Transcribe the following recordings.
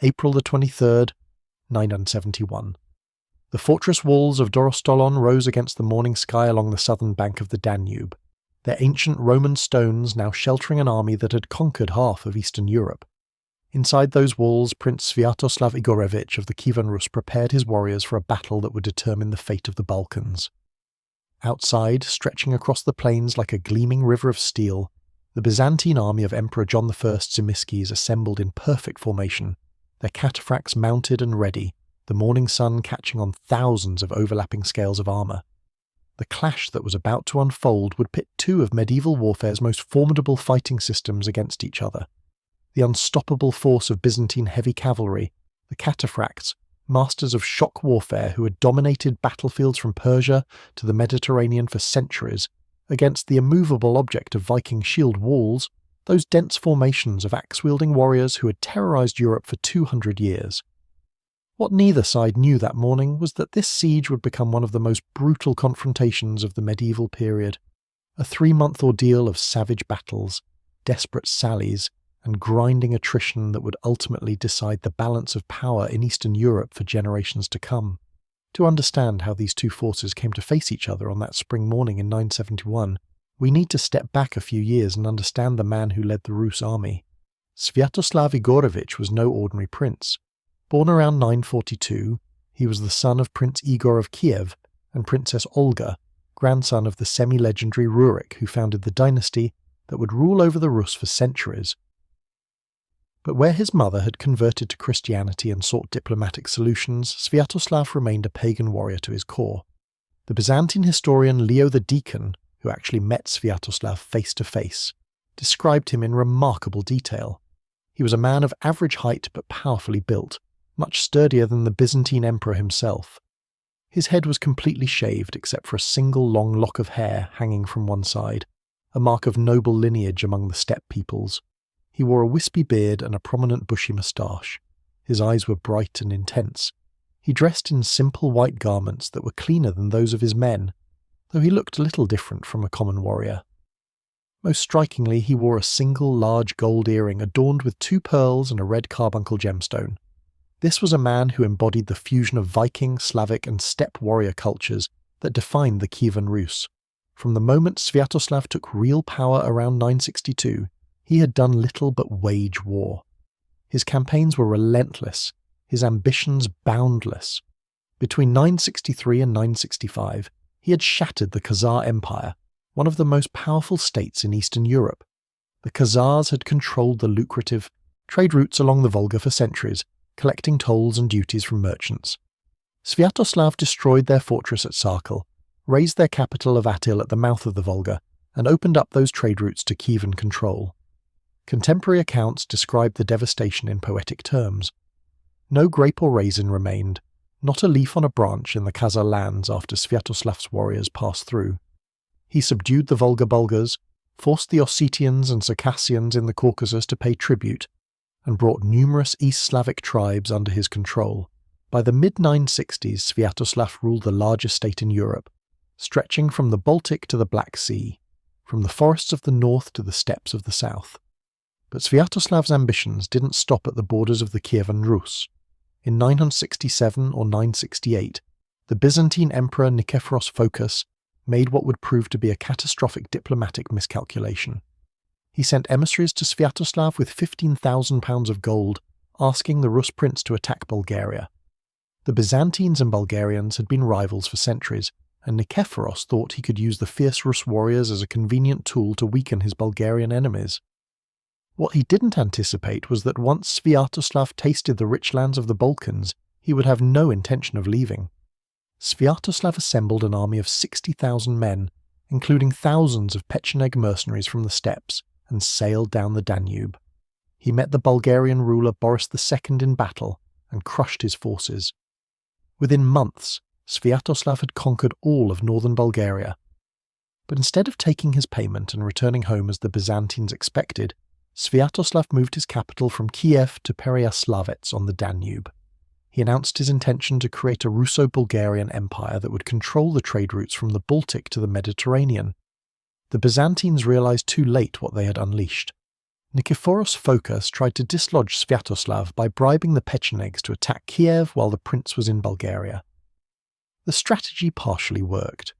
April the 23rd, 971. The fortress walls of Dorostolon rose against the morning sky along the southern bank of the Danube, their ancient Roman stones now sheltering an army that had conquered half of Eastern Europe. Inside those walls, Prince Sviatoslav Igorevich of the Kievan Rus prepared his warriors for a battle that would determine the fate of the Balkans. Outside, stretching across the plains like a gleaming river of steel, the Byzantine army of Emperor John I Tzimiskes assembled in perfect formation, their cataphracts mounted and ready, the morning sun catching on thousands of overlapping scales of armour. The clash that was about to unfold would pit two of medieval warfare's most formidable fighting systems against each other. The unstoppable force of Byzantine heavy cavalry, the cataphracts, masters of shock warfare who had dominated battlefields from Persia to the Mediterranean for centuries, against the immovable object of Viking shield walls, those dense formations of axe-wielding warriors who had terrorized Europe for 200 years. What neither side knew that morning was that this siege would become one of the most brutal confrontations of the medieval period, a 3-month ordeal of savage battles, desperate sallies, and grinding attrition that would ultimately decide the balance of power in Eastern Europe for generations to come. To understand how these two forces came to face each other on that spring morning in 971, we need to step back a few years and understand the man who led the Rus army. Sviatoslav Igorevich was no ordinary prince. Born around 942, he was the son of Prince Igor of Kiev and Princess Olga, grandson of the semi-legendary Rurik who founded the dynasty that would rule over the Rus for centuries. But where his mother had converted to Christianity and sought diplomatic solutions, Sviatoslav remained a pagan warrior to his core. The Byzantine historian Leo the Deacon, who actually met Sviatoslav face to face, described him in remarkable detail. He was a man of average height but powerfully built, much sturdier than the Byzantine emperor himself. His head was completely shaved except for a single long lock of hair hanging from one side, a mark of noble lineage among the steppe peoples. He wore a wispy beard and a prominent bushy moustache. His eyes were bright and intense. He dressed in simple white garments that were cleaner than those of his men, though he looked little different from a common warrior. Most strikingly, he wore a single large gold earring adorned with 2 pearls and a red carbuncle gemstone. This was a man who embodied the fusion of Viking, Slavic and steppe warrior cultures that defined the Kievan Rus. From the moment Sviatoslav took real power around 962, he had done little but wage war. His campaigns were relentless, his ambitions boundless. Between 963 and 965, he had shattered the Khazar Empire, one of the most powerful states in Eastern Europe. The Khazars had controlled the lucrative trade routes along the Volga for centuries, collecting tolls and duties from merchants. Sviatoslav destroyed their fortress at Sarkel, razed their capital of Atil at the mouth of the Volga, and opened up those trade routes to Kievan control. Contemporary accounts describe the devastation in poetic terms. No grape or raisin remained, not a leaf on a branch in the Khazar lands after Sviatoslav's warriors passed through. He subdued the Volga Bulgars, forced the Ossetians and Circassians in the Caucasus to pay tribute, and brought numerous East Slavic tribes under his control. By the mid-960s, Sviatoslav ruled the largest state in Europe, stretching from the Baltic to the Black Sea, from the forests of the north to the steppes of the south. But Sviatoslav's ambitions didn't stop at the borders of the Kievan Rus. In 967 or 968, the Byzantine Emperor Nikephoros Phocas made what would prove to be a catastrophic diplomatic miscalculation. He sent emissaries to Sviatoslav with 15,000 pounds of gold, asking the Rus prince to attack Bulgaria. The Byzantines and Bulgarians had been rivals for centuries, and Nikephoros thought he could use the fierce Rus warriors as a convenient tool to weaken his Bulgarian enemies. What he didn't anticipate was that once Sviatoslav tasted the rich lands of the Balkans, he would have no intention of leaving. Sviatoslav assembled an army of 60,000 men, including thousands of Pecheneg mercenaries from the steppes, and sailed down the Danube. He met the Bulgarian ruler Boris II in battle and crushed his forces. Within months, Sviatoslav had conquered all of northern Bulgaria. But instead of taking his payment and returning home as the Byzantines expected, Sviatoslav moved his capital from Kiev to Pereyaslavetz on the Danube. He announced his intention to create a Russo-Bulgarian empire that would control the trade routes from the Baltic to the Mediterranean. The Byzantines realized too late what they had unleashed. Nikephoros Phocas tried to dislodge Sviatoslav by bribing the Pechenegs to attack Kiev while the prince was in Bulgaria. The strategy partially worked.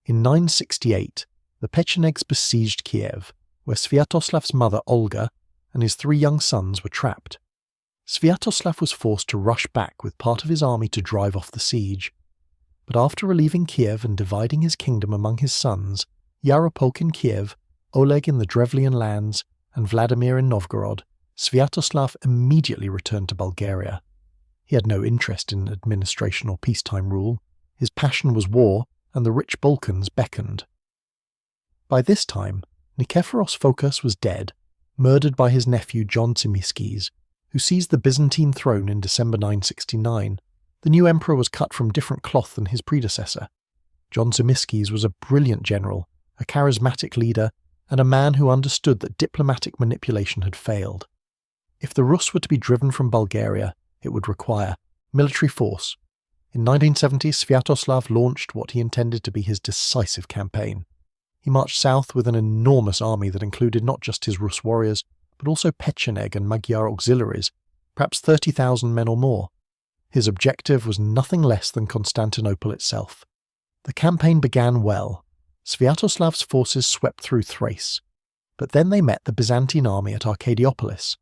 In 968, the Pechenegs besieged Kiev, where Sviatoslav's mother Olga and his 3 young sons were trapped. Sviatoslav was forced to rush back with part of his army to drive off the siege. But after relieving Kiev and dividing his kingdom among his sons, Yaropolk in Kiev, Oleg in the Drevlian lands, and Vladimir in Novgorod, Sviatoslav immediately returned to Bulgaria. He had no interest in administration or peacetime rule. His passion was war, and the rich Balkans beckoned. By this time, Nikephoros Phocas was dead, murdered by his nephew John Tzimiskes, who seized the Byzantine throne in December 969. The new emperor was cut from different cloth than his predecessor. John Tzimiskes was a brilliant general, a charismatic leader, and a man who understood that diplomatic manipulation had failed. If the Rus were to be driven from Bulgaria, it would require military force. In 1970, Sviatoslav launched what he intended to be his decisive campaign. He marched south with an enormous army that included not just his Rus warriors, but also Pecheneg and Magyar auxiliaries, perhaps 30,000 men or more. His objective was nothing less than Constantinople itself. The campaign began well. Sviatoslav's forces swept through Thrace, but then they met the Byzantine army at Arcadiopolis.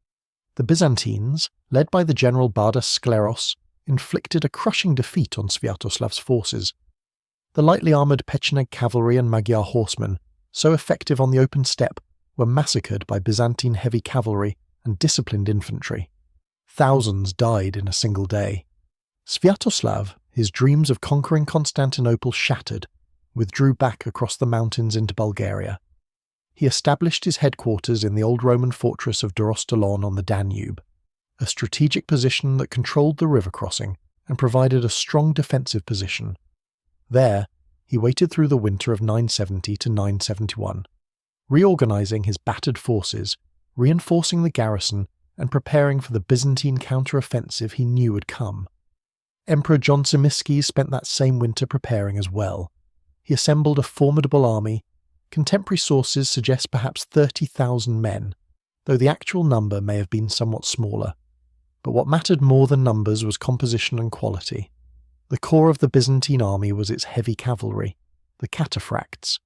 The Byzantines, led by the general Bardas Skleros, inflicted a crushing defeat on Sviatoslav's forces. The lightly armoured Persian Cavalry and Magyar horsemen, so effective on the open steppe, were massacred by Byzantine heavy cavalry and disciplined infantry. Thousands died in a single day. Sviatoslav, his dreams of conquering Constantinople shattered, withdrew back across the mountains into Bulgaria. He established his headquarters in the old Roman fortress of Dorostolon on the Danube, a strategic position that controlled the river crossing and provided a strong defensive position. There, he waited through the winter of 970 to 971, reorganizing his battered forces, reinforcing the garrison, and preparing for the Byzantine counter-offensive he knew would come. Emperor John Tzimiskes spent that same winter preparing as well. He assembled a formidable army. Contemporary sources suggest perhaps 30,000 men, though the actual number may have been somewhat smaller. But what mattered more than numbers was composition and quality. The core of the Byzantine army was its heavy cavalry, the cataphracts.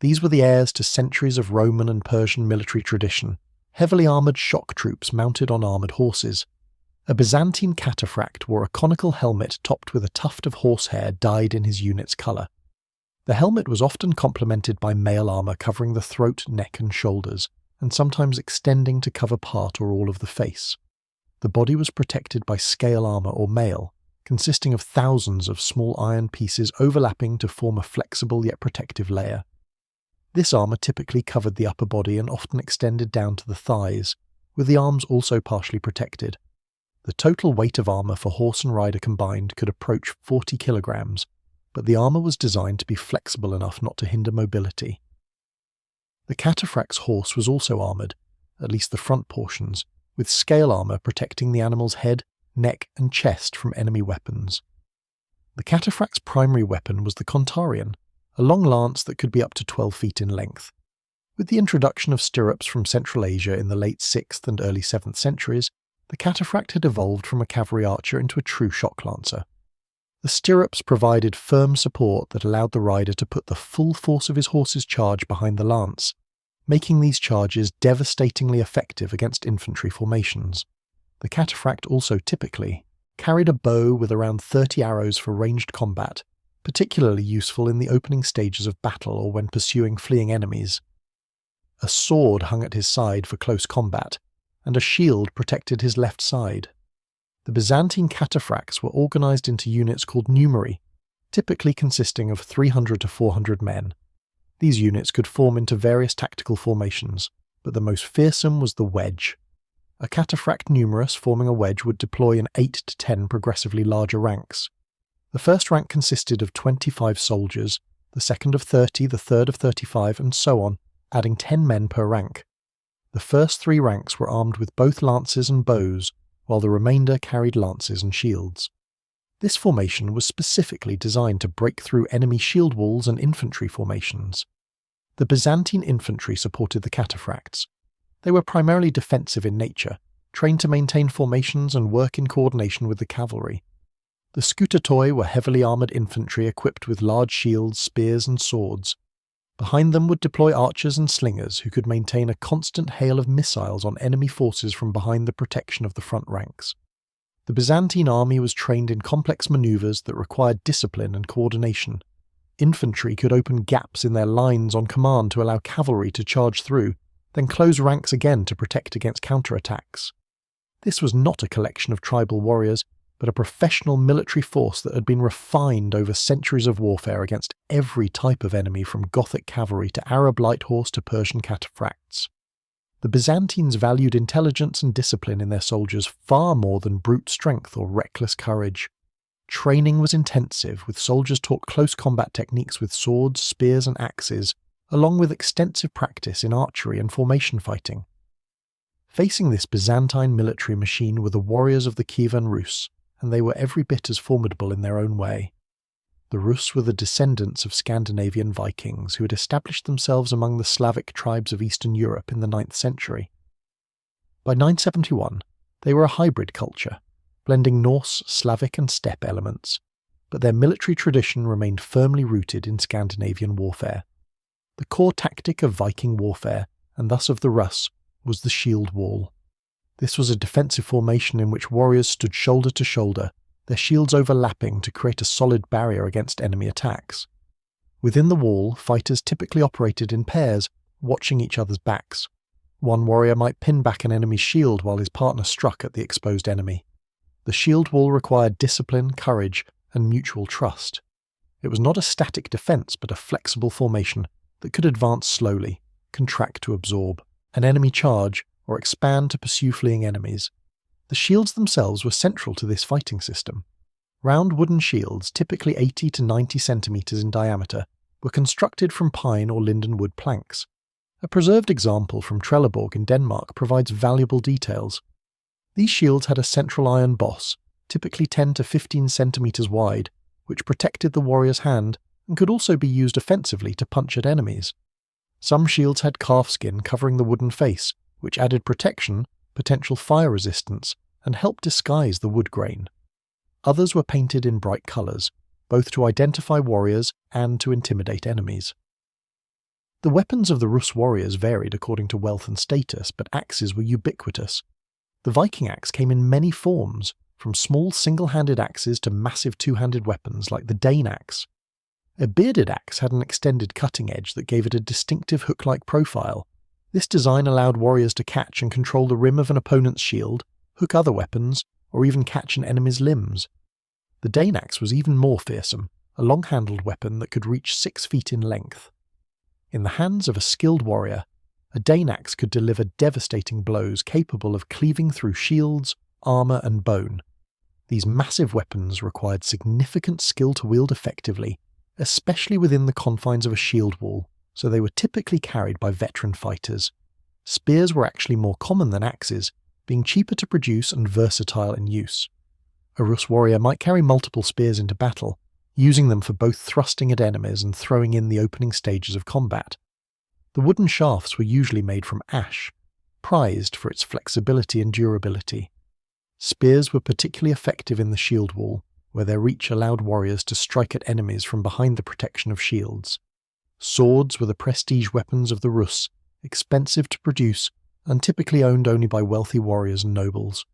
These were the heirs to centuries of Roman and Persian military tradition, heavily armoured shock troops mounted on armoured horses. A Byzantine cataphract wore a conical helmet topped with a tuft of horsehair dyed in his unit's colour. The helmet was often complemented by mail armour covering the throat, neck and shoulders, and sometimes extending to cover part or all of the face. The body was protected by scale armour or mail, consisting of thousands of small iron pieces overlapping to form a flexible yet protective layer. This armour typically covered the upper body and often extended down to the thighs, with the arms also partially protected. The total weight of armour for horse and rider combined could approach 40 kilograms, but the armour was designed to be flexible enough not to hinder mobility. The cataphract's horse was also armoured, at least the front portions, with scale armour protecting the animal's head, neck and chest from enemy weapons. The cataphract's primary weapon was the kontarion, a long lance that could be up to 12 feet in length. With the introduction of stirrups from Central Asia in the late 6th and early 7th centuries, the cataphract had evolved from a cavalry archer into a true shock lancer. The stirrups provided firm support that allowed the rider to put the full force of his horse's charge behind the lance, making these charges devastatingly effective against infantry formations. The cataphract also typically carried a bow with around 30 arrows for ranged combat, particularly useful in the opening stages of battle or when pursuing fleeing enemies. A sword hung at his side for close combat, and a shield protected his left side. The Byzantine cataphracts were organised into units called numeri, typically consisting of 300 to 400 men. These units could form into various tactical formations, but the most fearsome was the wedge. A cataphract numerus forming a wedge would deploy in 8 to 10 progressively larger ranks. The first rank consisted of 25 soldiers, the second of 30, the third of 35, and so on, adding 10 men per rank. The first 3 ranks were armed with both lances and bows, while the remainder carried lances and shields. This formation was specifically designed to break through enemy shield walls and infantry formations. The Byzantine infantry supported the cataphracts. They were primarily defensive in nature, trained to maintain formations and work in coordination with the cavalry. The scutatoi were heavily armoured infantry equipped with large shields, spears and swords. Behind them would deploy archers and slingers who could maintain a constant hail of missiles on enemy forces from behind the protection of the front ranks. The Byzantine army was trained in complex manoeuvres that required discipline and coordination. Infantry could open gaps in their lines on command to allow cavalry to charge through, then close ranks again to protect against counterattacks. This was not a collection of tribal warriors, but a professional military force that had been refined over centuries of warfare against every type of enemy from Gothic cavalry to Arab light horse to Persian cataphracts. The Byzantines valued intelligence and discipline in their soldiers far more than brute strength or reckless courage. Training was intensive, with soldiers taught close combat techniques with swords, spears and axes, along with extensive practice in archery and formation fighting. Facing this Byzantine military machine were the warriors of the Kievan Rus, and they were every bit as formidable in their own way. The Rus were the descendants of Scandinavian Vikings who had established themselves among the Slavic tribes of Eastern Europe in the 9th century. By 971, they were a hybrid culture, blending Norse, Slavic and steppe elements, but their military tradition remained firmly rooted in Scandinavian warfare. The core tactic of Viking warfare, and thus of the Rus, was the shield wall. This was a defensive formation in which warriors stood shoulder to shoulder, their shields overlapping to create a solid barrier against enemy attacks. Within the wall, fighters typically operated in pairs, watching each other's backs. One warrior might pin back an enemy's shield while his partner struck at the exposed enemy. The shield wall required discipline, courage, and mutual trust. It was not a static defense but a flexible formation that could advance slowly, contract to absorb an enemy charge, or expand to pursue fleeing enemies. The shields themselves were central to this fighting system. Round wooden shields, typically 80 to 90 centimetres in diameter, were constructed from pine or linden wood planks. A preserved example from Trelleborg in Denmark provides valuable details. These shields had a central iron boss, typically 10 to 15 centimetres wide, which protected the warrior's hand and could also be used offensively to punch at enemies. Some shields had calfskin covering the wooden face, which added protection, potential fire resistance, and helped disguise the wood grain. Others were painted in bright colours, both to identify warriors and to intimidate enemies. The weapons of the Rus warriors varied according to wealth and status, but axes were ubiquitous. The Viking axe came in many forms, from small single-handed axes to massive two-handed weapons like the Dane axe. A bearded axe had an extended cutting edge that gave it a distinctive hook-like profile. This design allowed warriors to catch and control the rim of an opponent's shield, hook other weapons, or even catch an enemy's limbs. The Dane axe was even more fearsome, a long-handled weapon that could reach 6 feet in length. In the hands of a skilled warrior, a Dane axe could deliver devastating blows capable of cleaving through shields, armour and bone. These massive weapons required significant skill to wield effectively, especially within the confines of a shield wall, so they were typically carried by veteran fighters. Spears were actually more common than axes, being cheaper to produce and versatile in use. A Rus warrior might carry multiple spears into battle, using them for both thrusting at enemies and throwing in the opening stages of combat. The wooden shafts were usually made from ash, prized for its flexibility and durability. Spears were particularly effective in the shield wall, where their reach allowed warriors to strike at enemies from behind the protection of shields. Swords were the prestige weapons of the Rus, expensive to produce and typically owned only by wealthy warriors and nobles.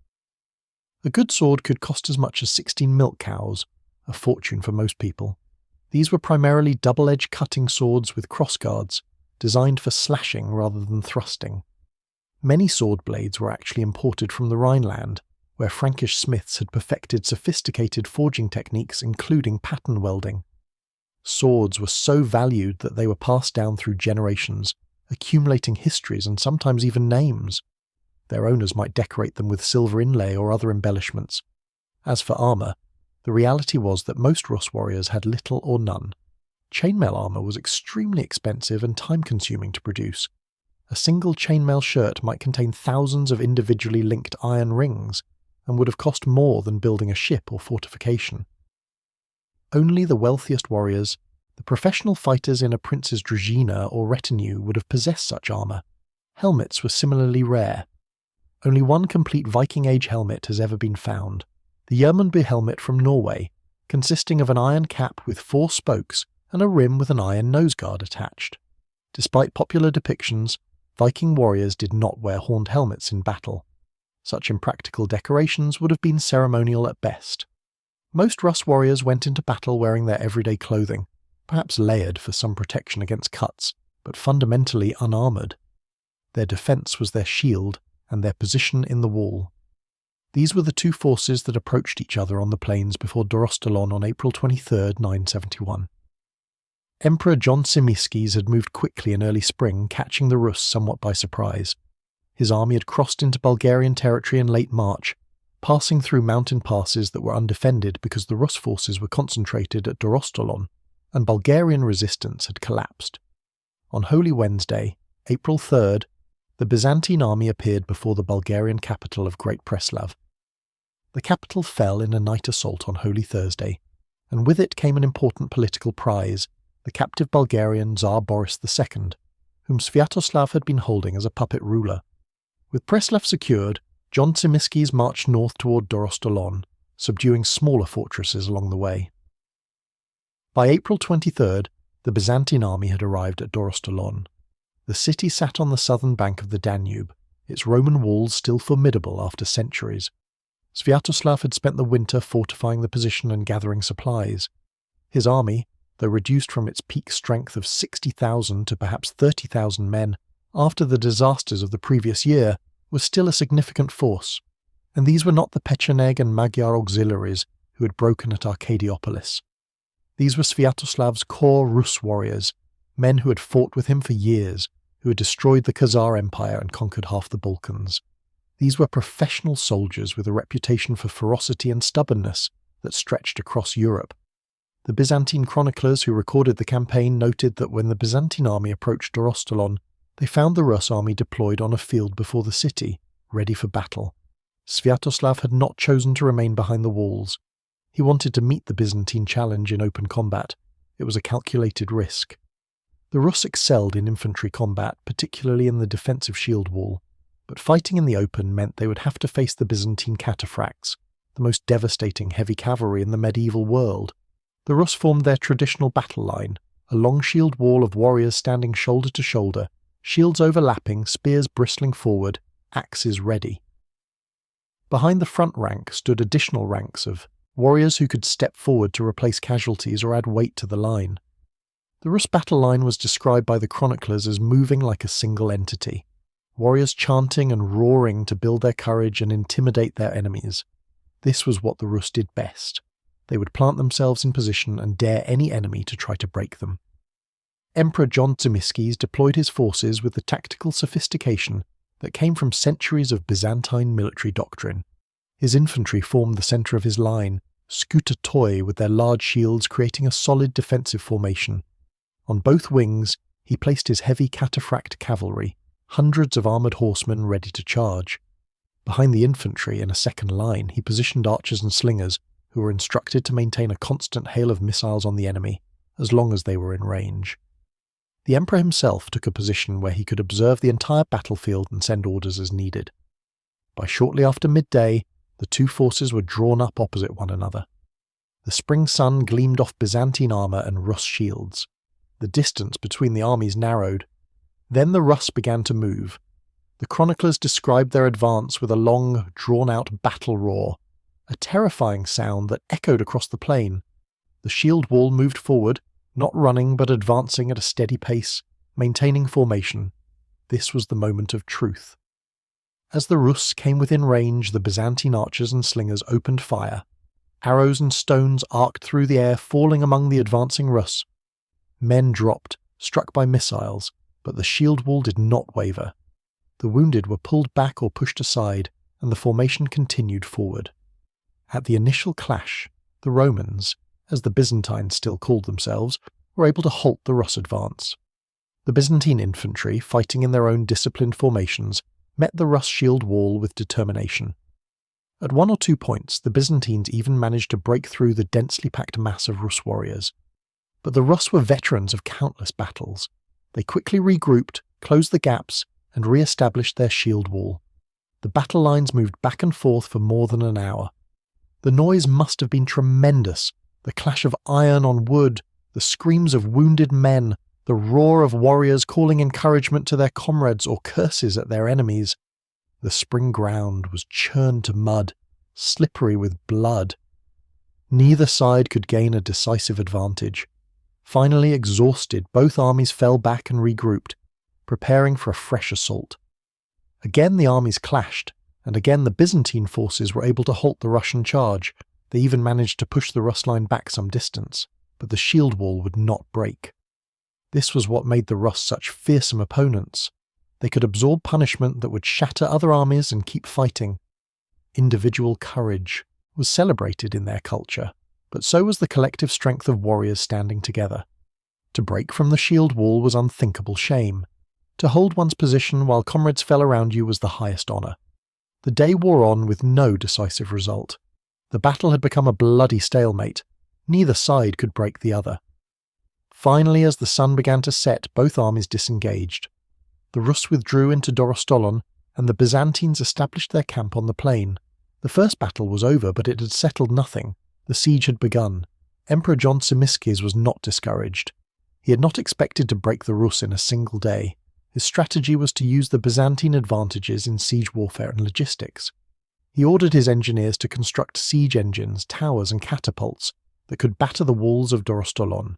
A good sword could cost as much as 16 milk cows, a fortune for most people. These were primarily double-edged cutting swords with crossguards, designed for slashing rather than thrusting. Many sword blades were actually imported from the Rhineland, where Frankish smiths had perfected sophisticated forging techniques including pattern welding. Swords were so valued that they were passed down through generations, accumulating histories and sometimes even names. Their owners might decorate them with silver inlay or other embellishments. As for armour, the reality was that most Rus warriors had little or none. Chainmail armour was extremely expensive and time-consuming to produce. A single chainmail shirt might contain thousands of individually linked iron rings, and would have cost more than building a ship or fortification. Only the wealthiest warriors, the professional fighters in a prince's druzhina or retinue, would have possessed such armour. Helmets were similarly rare. Only one complete Viking Age helmet has ever been found, the Jørmundby helmet from Norway, consisting of an iron cap with 4 spokes and a rim with an iron noseguard attached. Despite popular depictions, Viking warriors did not wear horned helmets in battle. Such impractical decorations would have been ceremonial at best. Most Rus warriors went into battle wearing their everyday clothing, perhaps layered for some protection against cuts, but fundamentally unarmoured. Their defence was their shield and their position in the wall. These were the two forces that approached each other on the plains before Dorostalon on April 23, 971. Emperor John Tzimiskes had moved quickly in early spring, catching the Rus somewhat by surprise. His army had crossed into Bulgarian territory in late March, passing through mountain passes that were undefended because the Rus forces were concentrated at Dorostalon, and Bulgarian resistance had collapsed. On Holy Wednesday, April 3rd, the Byzantine army appeared before the Bulgarian capital of Great Preslav. The capital fell in a night assault on Holy Thursday, and with it came an important political prize, the captive Bulgarian Tsar Boris II, whom Sviatoslav had been holding as a puppet ruler. With Preslav secured, John Tzimiskes marched north toward Dorostalon, subduing smaller fortresses along the way. By April 23rd, the Byzantine army had arrived at Dorostalon. The city sat on the southern bank of the Danube, its Roman walls still formidable after centuries. Sviatoslav had spent the winter fortifying the position and gathering supplies. His army, though reduced from its peak strength of 60,000 to perhaps 30,000 men after the disasters of the previous year, was still a significant force, and these were not the Pecheneg and Magyar auxiliaries who had broken at Arcadiopolis. These were Sviatoslav's core Rus warriors, men who had fought with him for years, who had destroyed the Khazar Empire and conquered half the Balkans. These were professional soldiers with a reputation for ferocity and stubbornness that stretched across Europe. The Byzantine chroniclers who recorded the campaign noted that when the Byzantine army approached Dorostalon, they found the Rus army deployed on a field before the city, ready for battle. Sviatoslav had not chosen to remain behind the walls. He wanted to meet the Byzantine challenge in open combat. It was a calculated risk. The Rus excelled in infantry combat, particularly in the defensive shield wall, but fighting in the open meant they would have to face the Byzantine cataphracts, the most devastating heavy cavalry in the medieval world. The Rus formed their traditional battle line, a long shield wall of warriors standing shoulder to shoulder, shields overlapping, spears bristling forward, axes ready. Behind the front rank stood additional ranks of warriors who could step forward to replace casualties or add weight to the line. The Rus battle line was described by the chroniclers as moving like a single entity, warriors chanting and roaring to build their courage and intimidate their enemies. This was what the Rus did best. They would plant themselves in position and dare any enemy to try to break them. Emperor John Tzimiskes deployed his forces with the tactical sophistication that came from centuries of Byzantine military doctrine. His infantry formed the centre of his line, skoutatoi with their large shields creating a solid defensive formation. On both wings, he placed his heavy cataphract cavalry, hundreds of armoured horsemen ready to charge. Behind the infantry, in a second line, he positioned archers and slingers, who were instructed to maintain a constant hail of missiles on the enemy, as long as they were in range. The emperor himself took a position where he could observe the entire battlefield and send orders as needed. By shortly after midday, the two forces were drawn up opposite one another. The spring sun gleamed off Byzantine armour and Rus shields. The distance between the armies narrowed. Then the Rus began to move. The chroniclers described their advance with a long, drawn-out battle roar, a terrifying sound that echoed across the plain. The shield wall moved forward, not running but advancing at a steady pace, maintaining formation. This was the moment of truth. As the Rus came within range, the Byzantine archers and slingers opened fire. Arrows and stones arced through the air, falling among the advancing Rus. Men dropped, struck by missiles, but the shield wall did not waver. The wounded were pulled back or pushed aside, and the formation continued forward. At the initial clash, the Romans, as the Byzantines still called themselves, were able to halt the Rus advance. The Byzantine infantry, fighting in their own disciplined formations, met the Rus shield wall with determination. At one or two points, the Byzantines even managed to break through the densely packed mass of Rus warriors. But the Rus were veterans of countless battles. They quickly regrouped, closed the gaps, and re-established their shield wall. The battle lines moved back and forth for more than an hour. The noise must have been tremendous, the clash of iron on wood, the screams of wounded men, the roar of warriors calling encouragement to their comrades or curses at their enemies. The spring ground was churned to mud, slippery with blood. Neither side could gain a decisive advantage. Finally exhausted, both armies fell back and regrouped, preparing for a fresh assault. Again the armies clashed, and again the Byzantine forces were able to halt the Russian charge. They even managed to push the Rus line back some distance, but the shield wall would not break. This was what made the Rus such fearsome opponents. They could absorb punishment that would shatter other armies and keep fighting. Individual courage was celebrated in their culture, but so was the collective strength of warriors standing together. To break from the shield wall was unthinkable shame. To hold one's position while comrades fell around you was the highest honour. The day wore on with no decisive result. The battle had become a bloody stalemate. Neither side could break the other. Finally, as the sun began to set, both armies disengaged. The Rus withdrew into Dorostolon, and the Byzantines established their camp on the plain. The first battle was over, but it had settled nothing. The siege had begun. Emperor John Tzimiskes was not discouraged. He had not expected to break the Rus in a single day. His strategy was to use the Byzantine advantages in siege warfare and logistics. He ordered his engineers to construct siege engines, towers and catapults that could batter the walls of Dorostolon.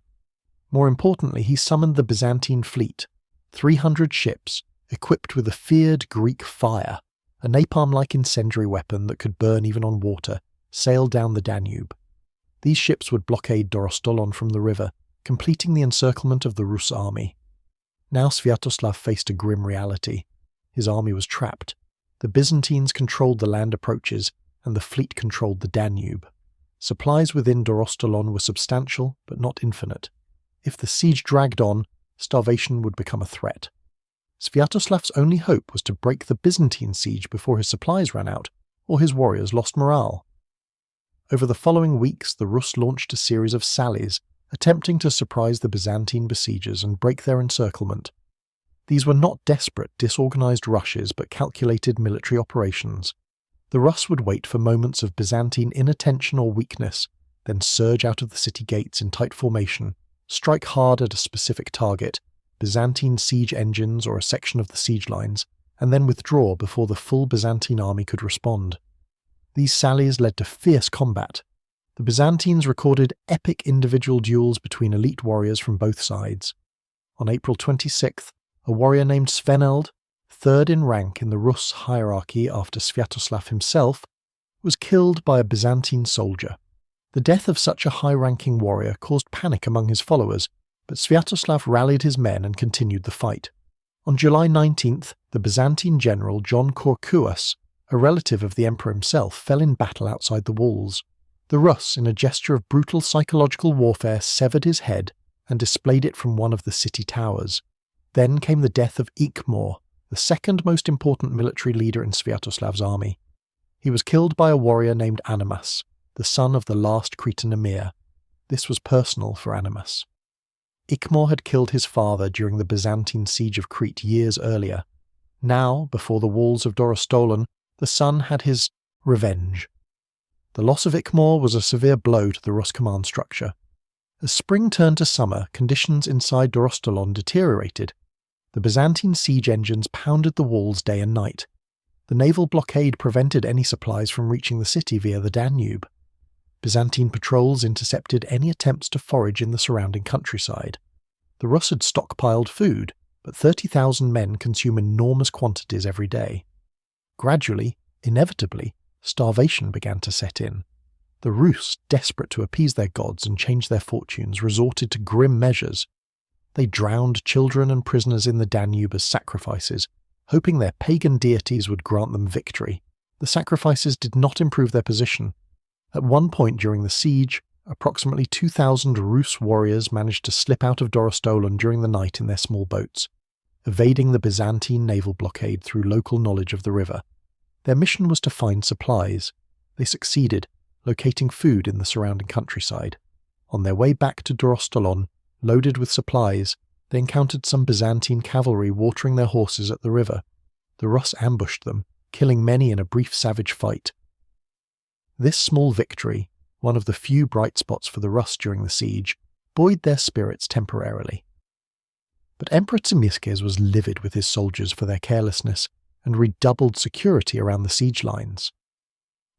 More importantly, he summoned the Byzantine fleet, 300 ships, equipped with the feared Greek fire, a napalm-like incendiary weapon that could burn even on water, sailed down the Danube. These ships would blockade Dorostolon from the river, completing the encirclement of the Rus army. Now Sviatoslav faced a grim reality. His army was trapped. The Byzantines controlled the land approaches, and the fleet controlled the Danube. Supplies within Dorostolon were substantial, but not infinite. If the siege dragged on, starvation would become a threat. Sviatoslav's only hope was to break the Byzantine siege before his supplies ran out, or his warriors lost morale. Over the following weeks, the Rus launched a series of sallies, attempting to surprise the Byzantine besiegers and break their encirclement. These were not desperate, disorganized rushes, but calculated military operations. The Rus would wait for moments of Byzantine inattention or weakness, then surge out of the city gates in tight formation, strike hard at a specific target, Byzantine siege engines or a section of the siege lines, and then withdraw before the full Byzantine army could respond. These sallies led to fierce combat. The Byzantines recorded epic individual duels between elite warriors from both sides. On April 26th, a warrior named Sveneld, third in rank in the Rus hierarchy after Sviatoslav himself, was killed by a Byzantine soldier. The death of such a high-ranking warrior caused panic among his followers, but Sviatoslav rallied his men and continued the fight. On July 19th, the Byzantine general John Kourkouas, a relative of the emperor himself, fell in battle outside the walls. The Rus, in a gesture of brutal psychological warfare, severed his head and displayed it from one of the city towers. Then came the death of Ikmor, the second most important military leader in Sviatoslav's army. He was killed by a warrior named Animas, the son of the last Cretan emir. This was personal for Animas. Ikmor had killed his father during the Byzantine siege of Crete years earlier. Now, before the walls of Dorostolon, the son had his revenge. The loss of Ikmor was a severe blow to the Rus command structure. As spring turned to summer, conditions inside Dorostolon deteriorated. The Byzantine siege engines pounded the walls day and night. The naval blockade prevented any supplies from reaching the city via the Danube. Byzantine patrols intercepted any attempts to forage in the surrounding countryside. The Rus had stockpiled food, but 30,000 men consume enormous quantities every day. Gradually, inevitably, starvation began to set in. The Rus, desperate to appease their gods and change their fortunes, resorted to grim measures. They drowned children and prisoners in the Danube as sacrifices, hoping their pagan deities would grant them victory. The sacrifices did not improve their position. At one point during the siege, approximately 2,000 Rus warriors managed to slip out of Dorostolon during the night in their small boats, evading the Byzantine naval blockade through local knowledge of the river. Their mission was to find supplies. They succeeded, locating food in the surrounding countryside. On their way back to Dorostolon, loaded with supplies, They encountered some Byzantine cavalry watering their horses at the river. The Rus ambushed them, killing many in a brief savage fight. This small victory, one of the few bright spots for the Rus during the siege, buoyed their spirits temporarily. But Emperor Themistokles was livid with his soldiers for their carelessness and redoubled security around the siege lines.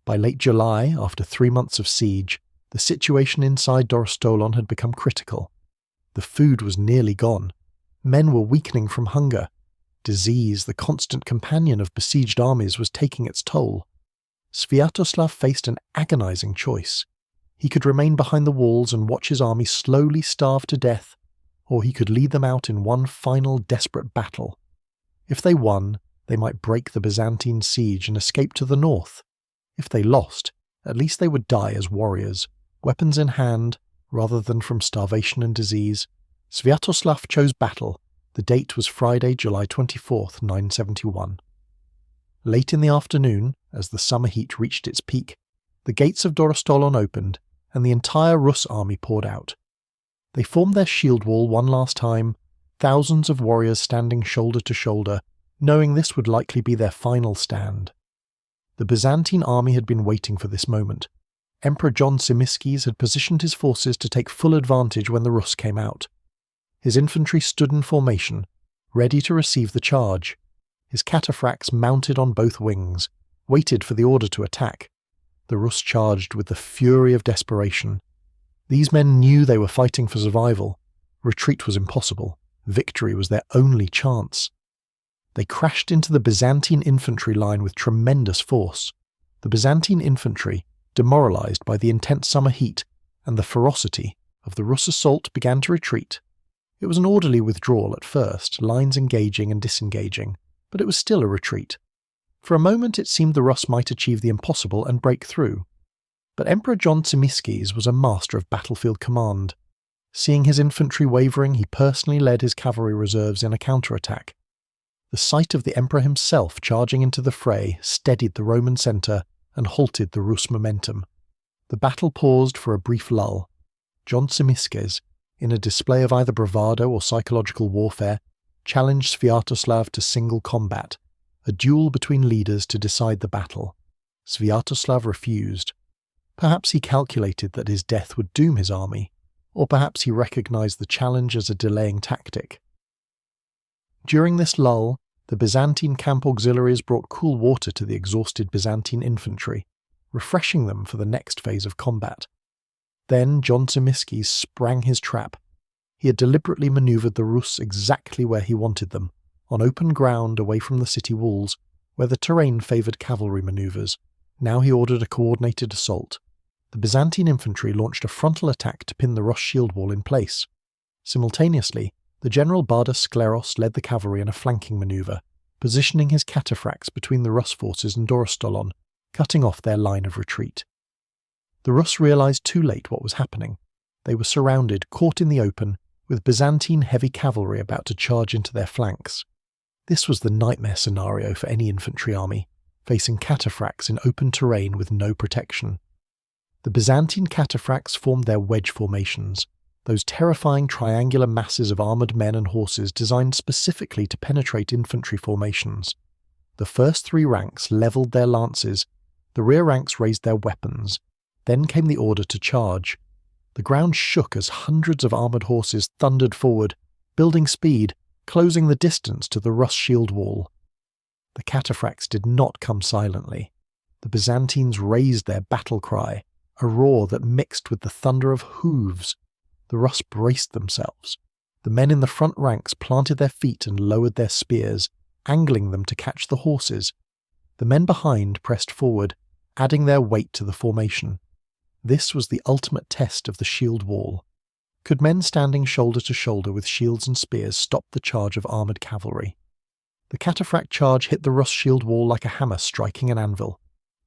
By late July, after 3 months of siege, the situation inside Dorostolon had become critical. The food was nearly gone. Men were weakening from hunger. Disease, the constant companion of besieged armies, was taking its toll. Sviatoslav faced an agonizing choice. He could remain behind the walls and watch his army slowly starve to death, or he could lead them out in one final desperate battle. If they won, they might break the Byzantine siege and escape to the north. If they lost, at least they would die as warriors, weapons in hand, rather than from starvation and disease. Sviatoslav chose battle. The date was Friday, July 24th, 971. Late in the afternoon, as the summer heat reached its peak, the gates of Dorostolon opened, and the entire Rus army poured out. They formed their shield wall one last time, thousands of warriors standing shoulder to shoulder, knowing this would likely be their final stand. The Byzantine army had been waiting for this moment. Emperor John Tzimiskes had positioned his forces to take full advantage when the Rus came out. His infantry stood in formation, ready to receive the charge. His cataphracts, mounted on both wings, waited for the order to attack. The Rus charged with the fury of desperation. These men knew they were fighting for survival. Retreat was impossible. Victory was their only chance. They crashed into the Byzantine infantry line with tremendous force. The Byzantine infantry, demoralized by the intense summer heat and the ferocity of the Rus assault, began to retreat. It was an orderly withdrawal at first, lines engaging and disengaging, but it was still a retreat. For a moment it seemed the Rus might achieve the impossible and break through. But Emperor John Tzimiskes was a master of battlefield command. Seeing his infantry wavering, he personally led his cavalry reserves in a counterattack. The sight of the emperor himself charging into the fray steadied the Roman centre and halted the Rus momentum. The battle paused for a brief lull. John Tzimiskes, in a display of either bravado or psychological warfare, challenged Sviatoslav to single combat, a duel between leaders to decide the battle. Sviatoslav refused. Perhaps he calculated that his death would doom his army, or perhaps he recognized the challenge as a delaying tactic. During this lull, the Byzantine camp auxiliaries brought cool water to the exhausted Byzantine infantry, refreshing them for the next phase of combat. Then John Tzimiskes sprang his trap. He had deliberately manoeuvred the Rus exactly where he wanted them, on open ground away from the city walls, where the terrain favoured cavalry manoeuvres. Now he ordered a coordinated assault. The Byzantine infantry launched a frontal attack to pin the Rus shield wall in place. Simultaneously, the general Bardas Skleros led the cavalry in a flanking manoeuvre, positioning his cataphracts between the Rus forces and Dorostolon, cutting off their line of retreat. The Rus realized too late what was happening. They were surrounded, caught in the open, with Byzantine heavy cavalry about to charge into their flanks. This was the nightmare scenario for any infantry army, facing cataphracts in open terrain with no protection. The Byzantine cataphracts formed their wedge formations, those terrifying triangular masses of armoured men and horses designed specifically to penetrate infantry formations. The first 3 ranks levelled their lances, the rear ranks raised their weapons. Then came the order to charge. The ground shook as hundreds of armoured horses thundered forward, building speed, closing the distance to the Rus shield wall. The cataphracts did not come silently. The Byzantines raised their battle cry, a roar that mixed with the thunder of hooves. The Rus braced themselves. The men in the front ranks planted their feet and lowered their spears, angling them to catch the horses. The men behind pressed forward, adding their weight to the formation. This was the ultimate test of the shield wall. Could men standing shoulder to shoulder with shields and spears stop the charge of armoured cavalry? The cataphract charge hit the Rus shield wall like a hammer striking an anvil.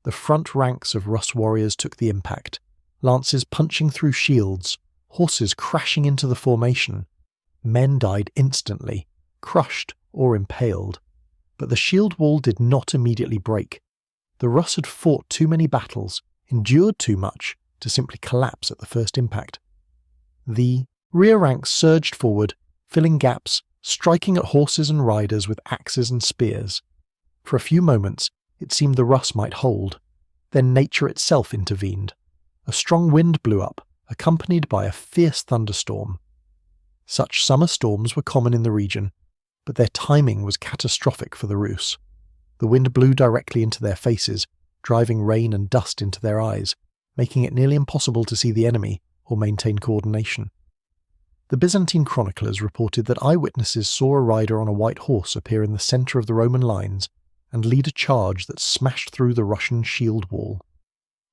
The front ranks of Rus warriors took the impact, lances punching through shields, horses crashing into the formation. Men died instantly, crushed or impaled. But the shield wall did not immediately break. The Rus had fought too many battles, endured too much, to simply collapse at the first impact. The rear ranks surged forward, filling gaps, striking at horses and riders with axes and spears. For a few moments, it seemed the Rus might hold. Then nature itself intervened. A strong wind blew up, accompanied by a fierce thunderstorm. Such summer storms were common in the region, but their timing was catastrophic for the Rus. The wind blew directly into their faces, driving rain and dust into their eyes, making it nearly impossible to see the enemy or maintain coordination. The Byzantine chroniclers reported that eyewitnesses saw a rider on a white horse appear in the centre of the Roman lines and lead a charge that smashed through the Russian shield wall.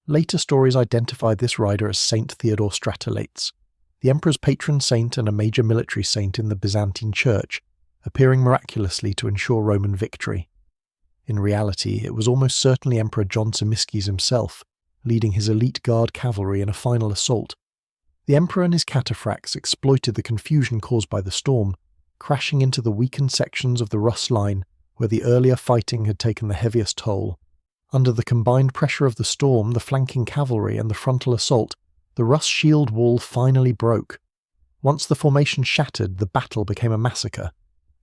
Later stories identified this rider as Saint Theodore Stratoletes, the emperor's patron saint and a major military saint in the Byzantine Church, appearing miraculously to ensure Roman victory. In reality, it was almost certainly Emperor John Tzimiskes himself, leading his elite guard cavalry in a final assault. The emperor and his cataphracts exploited the confusion caused by the storm, crashing into the weakened sections of the Rus line where the earlier fighting had taken the heaviest toll. Under the combined pressure of the storm, the flanking cavalry, and the frontal assault, the Rus shield wall finally broke. Once the formation shattered, the battle became a massacre.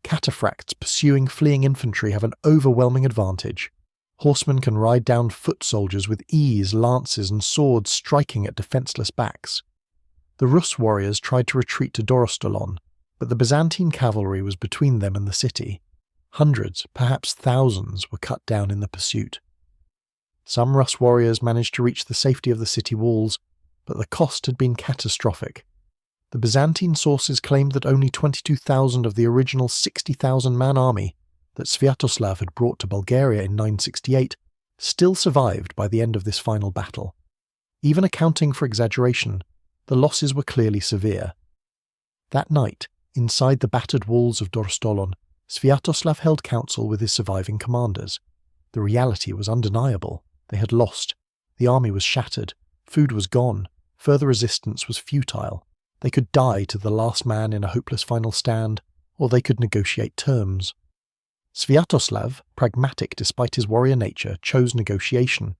Cataphracts pursuing fleeing infantry have an overwhelming advantage. Horsemen can ride down foot soldiers with ease, lances and swords striking at defenceless backs. The Rus warriors tried to retreat to Dorostolon, but the Byzantine cavalry was between them and the city. Hundreds, perhaps thousands, were cut down in the pursuit. Some Rus warriors managed to reach the safety of the city walls, but the cost had been catastrophic. The Byzantine sources claimed that only 22,000 of the original 60,000-man army that Sviatoslav had brought to Bulgaria in 968 still survived by the end of this final battle. Even accounting for exaggeration, the losses were clearly severe. That night, inside the battered walls of Dorostolon, Sviatoslav held council with his surviving commanders. The reality was undeniable. They had lost. The army was shattered. Food was gone. Further resistance was futile. They could die to the last man in a hopeless final stand, or they could negotiate terms. Sviatoslav, pragmatic despite his warrior nature, chose negotiation.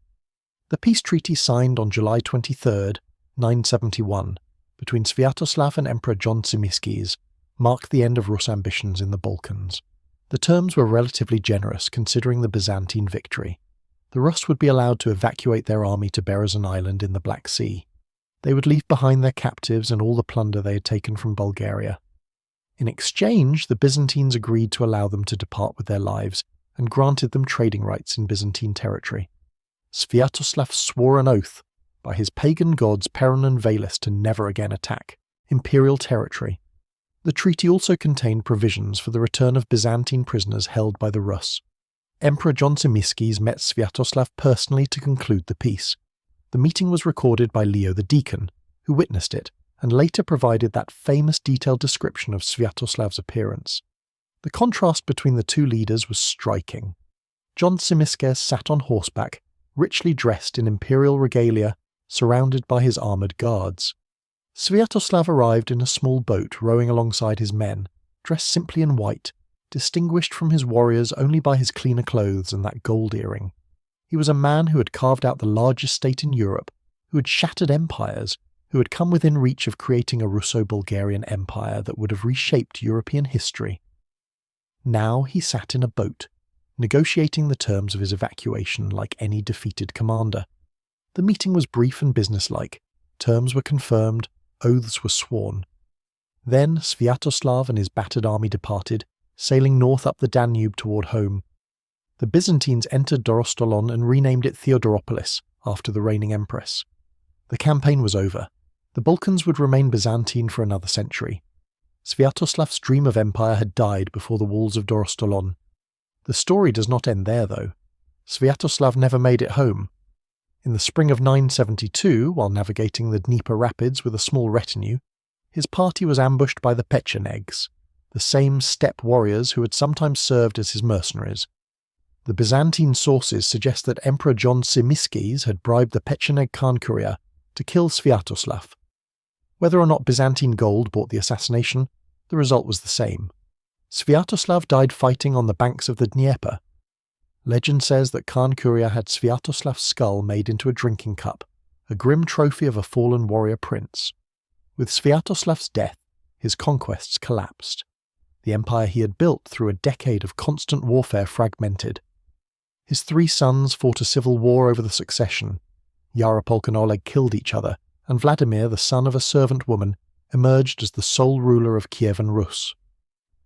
The peace treaty signed on July 23, 971, between Sviatoslav and Emperor John Tzimiskes marked the end of Rus ambitions in the Balkans. The terms were relatively generous considering the Byzantine victory. The Rus would be allowed to evacuate their army to Berezan Island in the Black Sea. They would leave behind their captives and all the plunder they had taken from Bulgaria. In exchange, the Byzantines agreed to allow them to depart with their lives and granted them trading rights in Byzantine territory. Sviatoslav swore an oath by his pagan gods Perun and Velis to never again attack imperial territory. The treaty also contained provisions for the return of Byzantine prisoners held by the Rus. Emperor John Tzimiskes met Sviatoslav personally to conclude the peace. The meeting was recorded by Leo the Deacon, who witnessed it, and later provided that famous detailed description of Sviatoslav's appearance. The contrast between the two leaders was striking. John Tzimiskes sat on horseback, richly dressed in imperial regalia, surrounded by his armoured guards. Sviatoslav arrived in a small boat rowing alongside his men, dressed simply in white, distinguished from his warriors only by his cleaner clothes and that gold earring. He was a man who had carved out the largest state in Europe, who had shattered empires, who had come within reach of creating a Russo-Bulgarian empire that would have reshaped European history. Now he sat in a boat, negotiating the terms of his evacuation like any defeated commander. The meeting was brief and businesslike. Terms were confirmed, oaths were sworn. Then Sviatoslav and his battered army departed, sailing north up the Danube toward home. The Byzantines entered Dorostolon and renamed it Theodoropolis, after the reigning empress. The campaign was over. The Balkans would remain Byzantine for another century. Sviatoslav's dream of empire had died before the walls of Dorostolon. The story does not end there, though. Sviatoslav never made it home. In the spring of 972, while navigating the Dnieper Rapids with a small retinue, his party was ambushed by the Pechenegs, the same steppe warriors who had sometimes served as his mercenaries. The Byzantine sources suggest that Emperor John Tzimiskes had bribed the Pecheneg Khan courier to kill Sviatoslav. Whether or not Byzantine gold bought the assassination, the result was the same. Sviatoslav died fighting on the banks of the Dnieper. Legend says that Khan courier had Sviatoslav's skull made into a drinking cup, a grim trophy of a fallen warrior prince. With Sviatoslav's death, his conquests collapsed. the empire he had built through a decade of constant warfare fragmented. His 3 sons fought a civil war over the succession. Yaropolk and Oleg killed each other, and Vladimir, the son of a servant woman, emerged as the sole ruler of Kievan Rus.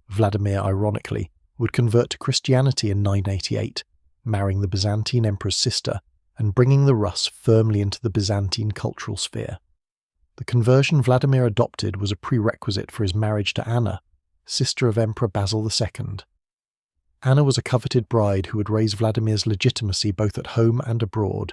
Vladimir, ironically, would convert to Christianity in 988, marrying the Byzantine emperor's sister and bringing the Rus firmly into the Byzantine cultural sphere. The conversion Vladimir adopted was a prerequisite for his marriage to Anna, sister of Emperor Basil II. Anna was a coveted bride who would raise Vladimir's legitimacy both at home and abroad,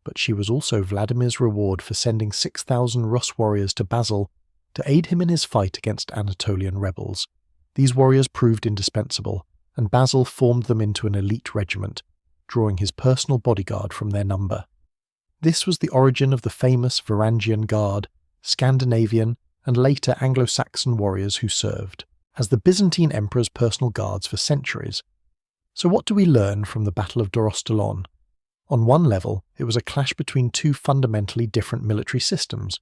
but she was also Vladimir's reward for sending 6,000 Rus warriors to Basil to aid him in his fight against Anatolian rebels. These warriors proved indispensable, and Basil formed them into an elite regiment, drawing his personal bodyguard from their number. This was the origin of the famous Varangian Guard, Scandinavian and later Anglo-Saxon warriors who served as the Byzantine emperor's personal guards for centuries. So what do we learn from the Battle of Dorostolon? On one level, it was a clash between 2 fundamentally different military systems.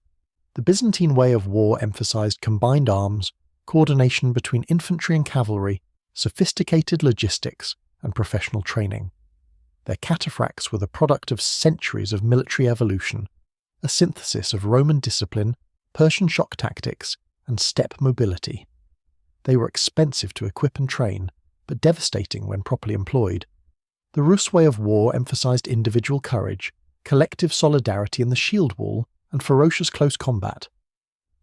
The Byzantine way of war emphasized combined arms, coordination between infantry and cavalry, sophisticated logistics, and professional training. Their cataphracts were the product of centuries of military evolution, a synthesis of Roman discipline, Persian shock tactics, and steppe mobility. They were expensive to equip and train, but devastating when properly employed. The Rus way of war emphasized individual courage, collective solidarity in the shield wall, and ferocious close combat.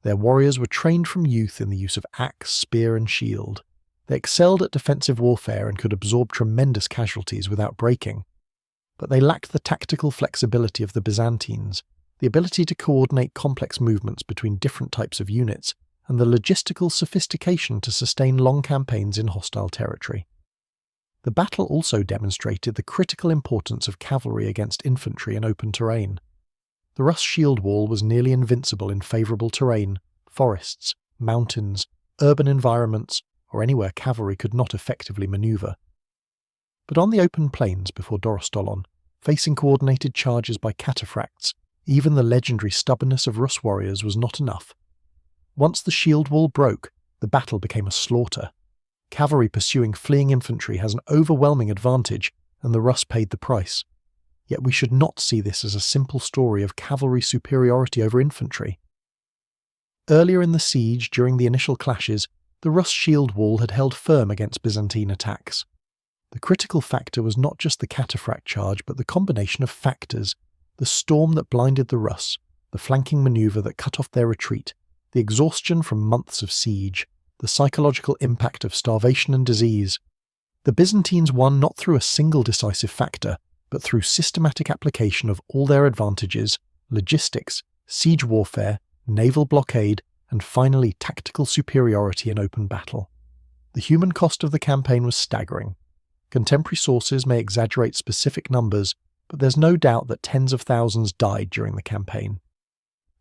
Their warriors were trained from youth in the use of axe, spear, and shield. They excelled at defensive warfare and could absorb tremendous casualties without breaking. But they lacked the tactical flexibility of the Byzantines, the ability to coordinate complex movements between different types of units, and the logistical sophistication to sustain long campaigns in hostile territory. The battle also demonstrated the critical importance of cavalry against infantry in open terrain. The Rus shield wall was nearly invincible in favourable terrain, forests, mountains, urban environments, or anywhere cavalry could not effectively manoeuvre. But on the open plains before Dorostolon, facing coordinated charges by cataphracts, even the legendary stubbornness of Rus warriors was not enough. Once the shield wall broke, the battle became a slaughter. Cavalry pursuing fleeing infantry has an overwhelming advantage, and the Rus paid the price. Yet we should not see this as a simple story of cavalry superiority over infantry. Earlier in the siege, during the initial clashes, the Rus shield wall had held firm against Byzantine attacks. The critical factor was not just the cataphract charge, but the combination of factors: the storm that blinded the Rus, the flanking manoeuvre that cut off their retreat, the exhaustion from months of siege, the psychological impact of starvation and disease. The Byzantines won not through a single decisive factor, but through systematic application of all their advantages: logistics, siege warfare, naval blockade, and finally tactical superiority in open battle. The human cost of the campaign was staggering. Contemporary sources may exaggerate specific numbers, but there's no doubt that tens of thousands died during the campaign.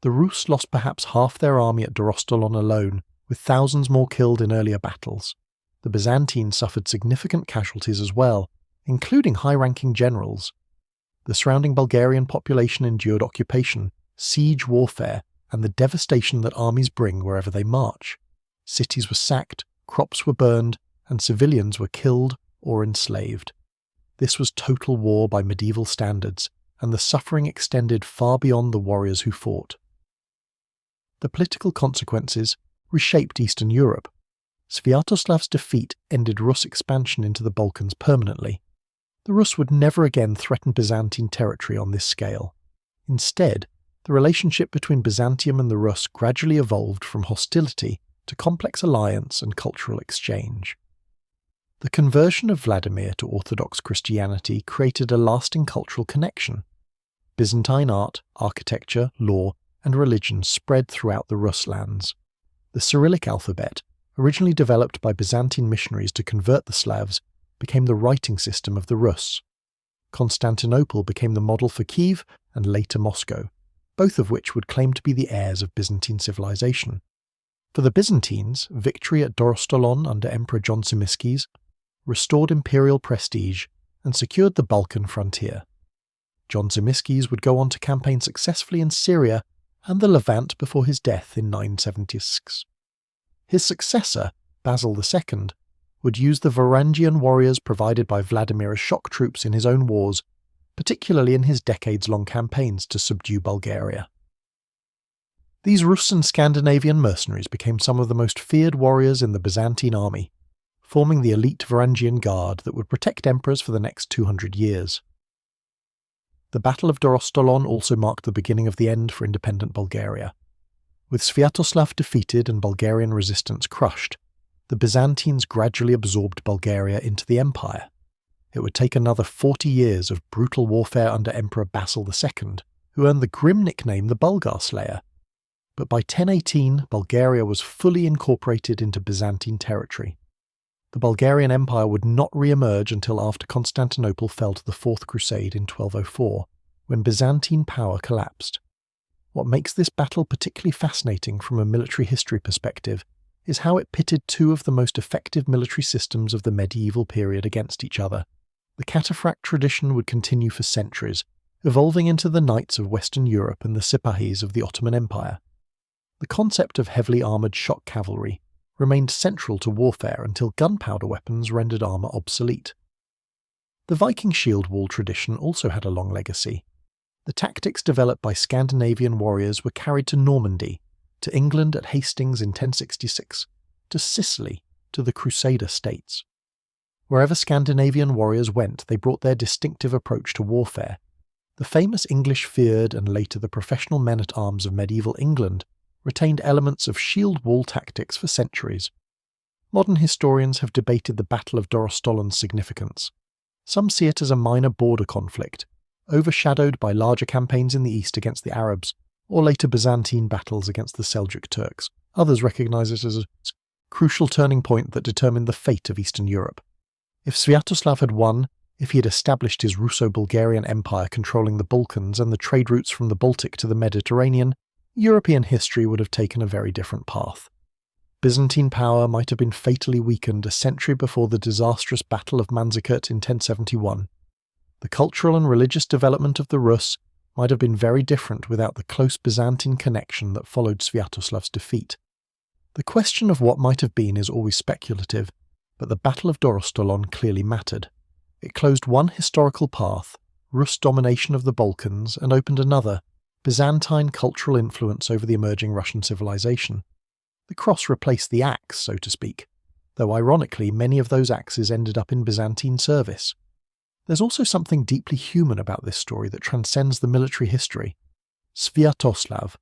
The Rus lost perhaps half their army at Dorostolon alone, with thousands more killed in earlier battles. The Byzantines suffered significant casualties as well, including high-ranking generals. The surrounding Bulgarian population endured occupation, siege warfare, and the devastation that armies bring wherever they march. Cities were sacked, crops were burned, and civilians were killed or enslaved. This was total war by medieval standards, and the suffering extended far beyond the warriors who fought. The political consequences reshaped Eastern Europe. Sviatoslav's defeat ended Rus expansion into the Balkans permanently. The Rus would never again threaten Byzantine territory on this scale. Instead, the relationship between Byzantium and the Rus gradually evolved from hostility to complex alliance and cultural exchange. The conversion of Vladimir to Orthodox Christianity created a lasting cultural connection. Byzantine art, architecture, law, and religion spread throughout the Rus lands. The Cyrillic alphabet, originally developed by Byzantine missionaries to convert the Slavs, became the writing system of the Rus. Constantinople became the model for Kiev and later Moscow, both of which would claim to be the heirs of Byzantine civilization. For the Byzantines, victory at Dorostolon under Emperor John Tzimiskes restored imperial prestige and secured the Balkan frontier. John Tzimiskes would go on to campaign successfully in Syria and the Levant before his death in 976. His successor, Basil II, would use the Varangian warriors provided by Vladimir as shock troops in his own wars, particularly in his decades-long campaigns to subdue Bulgaria. These Rus and Scandinavian mercenaries became some of the most feared warriors in the Byzantine army, forming the elite Varangian guard that would protect emperors for the next 200 years. The Battle of Dorostolon also marked the beginning of the end for independent Bulgaria. With Sviatoslav defeated and Bulgarian resistance crushed, the Byzantines gradually absorbed Bulgaria into the empire. It would take another 40 years of brutal warfare under Emperor Basil II, who earned the grim nickname the Bulgar Slayer. But by 1018, Bulgaria was fully incorporated into Byzantine territory. The Bulgarian Empire would not re-emerge until after Constantinople fell to the Fourth Crusade in 1204, when Byzantine power collapsed. What makes this battle particularly fascinating from a military history perspective is how it pitted two of the most effective military systems of the medieval period against each other. The cataphract tradition would continue for centuries, evolving into the knights of Western Europe and the Sipahis of the Ottoman Empire. The concept of heavily armoured shock cavalry remained central to warfare until gunpowder weapons rendered armour obsolete. The Viking shield wall tradition also had a long legacy. The tactics developed by Scandinavian warriors were carried to Normandy, to England at Hastings in 1066, to Sicily, to the Crusader states. Wherever Scandinavian warriors went, they brought their distinctive approach to warfare. The famous English fyrd and later the professional men-at-arms of medieval England retained elements of shield wall tactics for centuries. Modern historians have debated the Battle of Dorostolon's significance. Some see it as a minor border conflict, overshadowed by larger campaigns in the east against the Arabs, or later Byzantine battles against the Seljuk Turks. Others recognise it as a crucial turning point that determined the fate of Eastern Europe. If Sviatoslav had won, if he had established his Russo-Bulgarian Empire controlling the Balkans and the trade routes from the Baltic to the Mediterranean, European history would have taken a very different path. Byzantine power might have been fatally weakened a century before the disastrous Battle of Manzikert in 1071. The cultural and religious development of the Rus might have been very different without the close Byzantine connection that followed Sviatoslav's defeat. The question of what might have been is always speculative, but the Battle of Dorostolon clearly mattered. It closed one historical path, Rus domination of the Balkans, and opened another, Byzantine cultural influence over the emerging Russian civilization. The cross replaced the axe, so to speak, though ironically many of those axes ended up in Byzantine service. There's also something deeply human about this story that transcends the military history. Sviatoslav,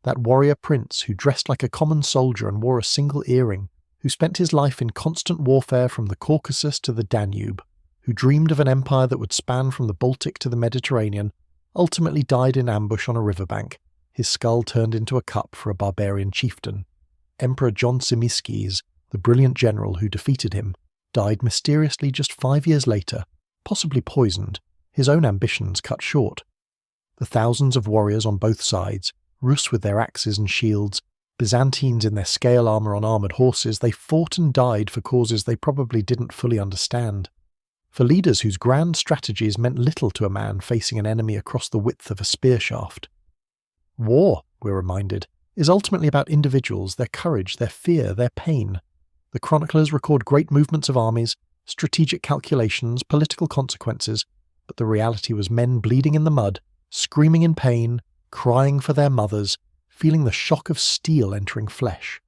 that warrior prince who dressed like a common soldier and wore a single earring, who spent his life in constant warfare from the Caucasus to the Danube, who dreamed of an empire that would span from the Baltic to the Mediterranean, ultimately died in ambush on a riverbank, his skull turned into a cup for a barbarian chieftain. Emperor John Tzimiskes, the brilliant general who defeated him, died mysteriously just 5 years later, possibly poisoned, his own ambitions cut short. The thousands of warriors on both sides, Rus with their axes and shields, Byzantines in their scale armour on armoured horses, they fought and died for causes they probably didn't fully understand. For leaders whose grand strategies meant little to a man facing an enemy across the width of a spear shaft. War, we're reminded, is ultimately about individuals, their courage, their fear, their pain. The chroniclers record great movements of armies, strategic calculations, political consequences, but the reality was men bleeding in the mud, screaming in pain, crying for their mothers, feeling the shock of steel entering flesh.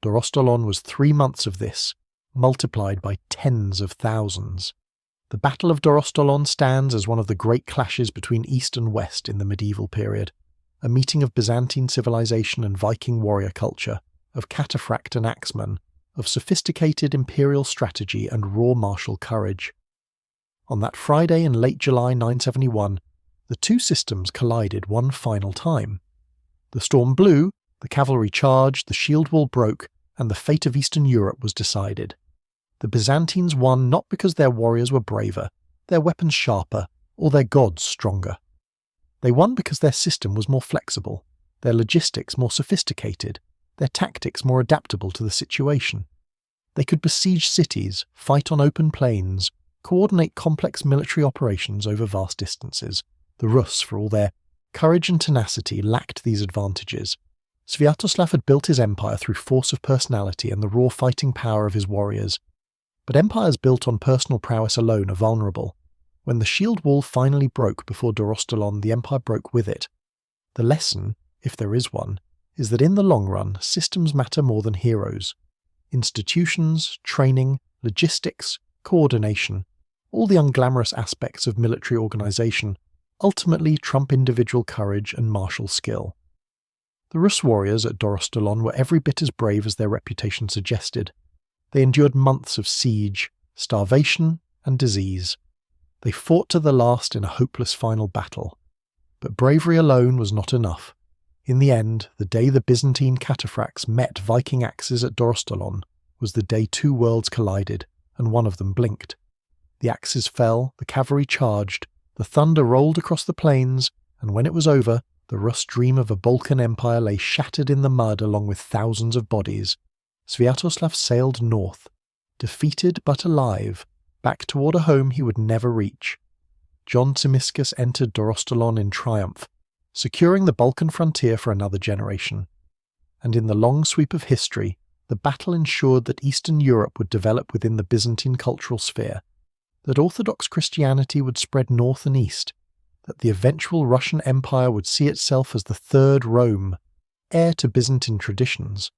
Dorostolon was 3 months of this, multiplied by tens of thousands. The Battle of Dorostolon stands as one of the great clashes between East and West in the medieval period, a meeting of Byzantine civilization and Viking warrior culture, of cataphract and axeman, of sophisticated imperial strategy and raw martial courage. On that Friday in late July 971, the two systems collided one final time. The storm blew, the cavalry charged, the shield wall broke, and the fate of Eastern Europe was decided. The Byzantines won not because their warriors were braver, their weapons sharper, or their gods stronger. They won because their system was more flexible, their logistics more sophisticated, their tactics more adaptable to the situation. They could besiege cities, fight on open plains, coordinate complex military operations over vast distances. The Rus, for all their courage and tenacity, lacked these advantages. Sviatoslav had built his empire through force of personality and the raw fighting power of his warriors. But empires built on personal prowess alone are vulnerable. When the shield wall finally broke before Dorostalon, the empire broke with it. The lesson, if there is one, is that in the long run, systems matter more than heroes. Institutions, training, logistics, coordination, all the unglamorous aspects of military organisation ultimately trump individual courage and martial skill. The Rus warriors at Dorostalon were every bit as brave as their reputation suggested. They endured months of siege, starvation, and disease. They fought to the last in a hopeless final battle. But bravery alone was not enough. In the end, the day the Byzantine cataphracts met Viking axes at Dorostalon was the day two worlds collided, and one of them blinked. The axes fell, the cavalry charged, the thunder rolled across the plains, and when it was over, the Rus' dream of a Balkan empire lay shattered in the mud along with thousands of bodies. Sviatoslav sailed north, defeated but alive, back toward a home he would never reach. John Tsimiskas entered Dorostalon in triumph, securing the Balkan frontier for another generation. And in the long sweep of history, the battle ensured that Eastern Europe would develop within the Byzantine cultural sphere, that Orthodox Christianity would spread north and east, that the eventual Russian Empire would see itself as the Third Rome, heir to Byzantine traditions.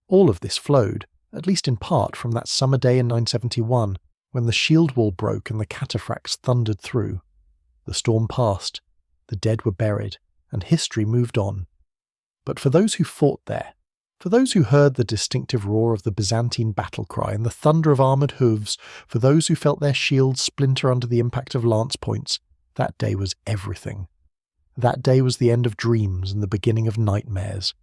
All of this flowed, at least in part, from that summer day in 971, when the shield wall broke and the cataphracts thundered through. The storm passed, the dead were buried, and history moved on. But for those who fought there, for those who heard the distinctive roar of the Byzantine battle cry and the thunder of armoured hooves, for those who felt their shields splinter under the impact of lance points, that day was everything. That day was the end of dreams and the beginning of nightmares.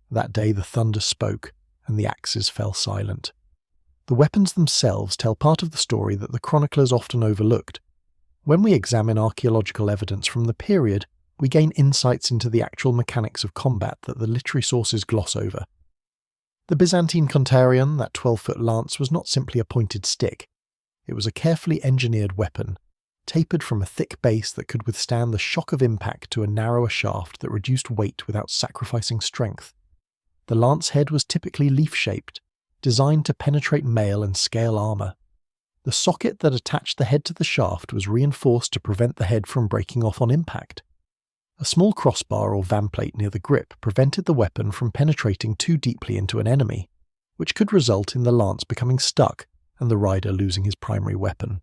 That day the thunder spoke, and the axes fell silent. The weapons themselves tell part of the story that the chroniclers often overlooked. When we examine archaeological evidence from the period, we gain insights into the actual mechanics of combat that the literary sources gloss over. The Byzantine kontarion, that 12-foot lance, was not simply a pointed stick. It was a carefully engineered weapon, tapered from a thick base that could withstand the shock of impact to a narrower shaft that reduced weight without sacrificing strength. The lance head was typically leaf-shaped, designed to penetrate mail and scale armour. The socket that attached the head to the shaft was reinforced to prevent the head from breaking off on impact. A small crossbar or vanplate near the grip prevented the weapon from penetrating too deeply into an enemy, which could result in the lance becoming stuck and the rider losing his primary weapon.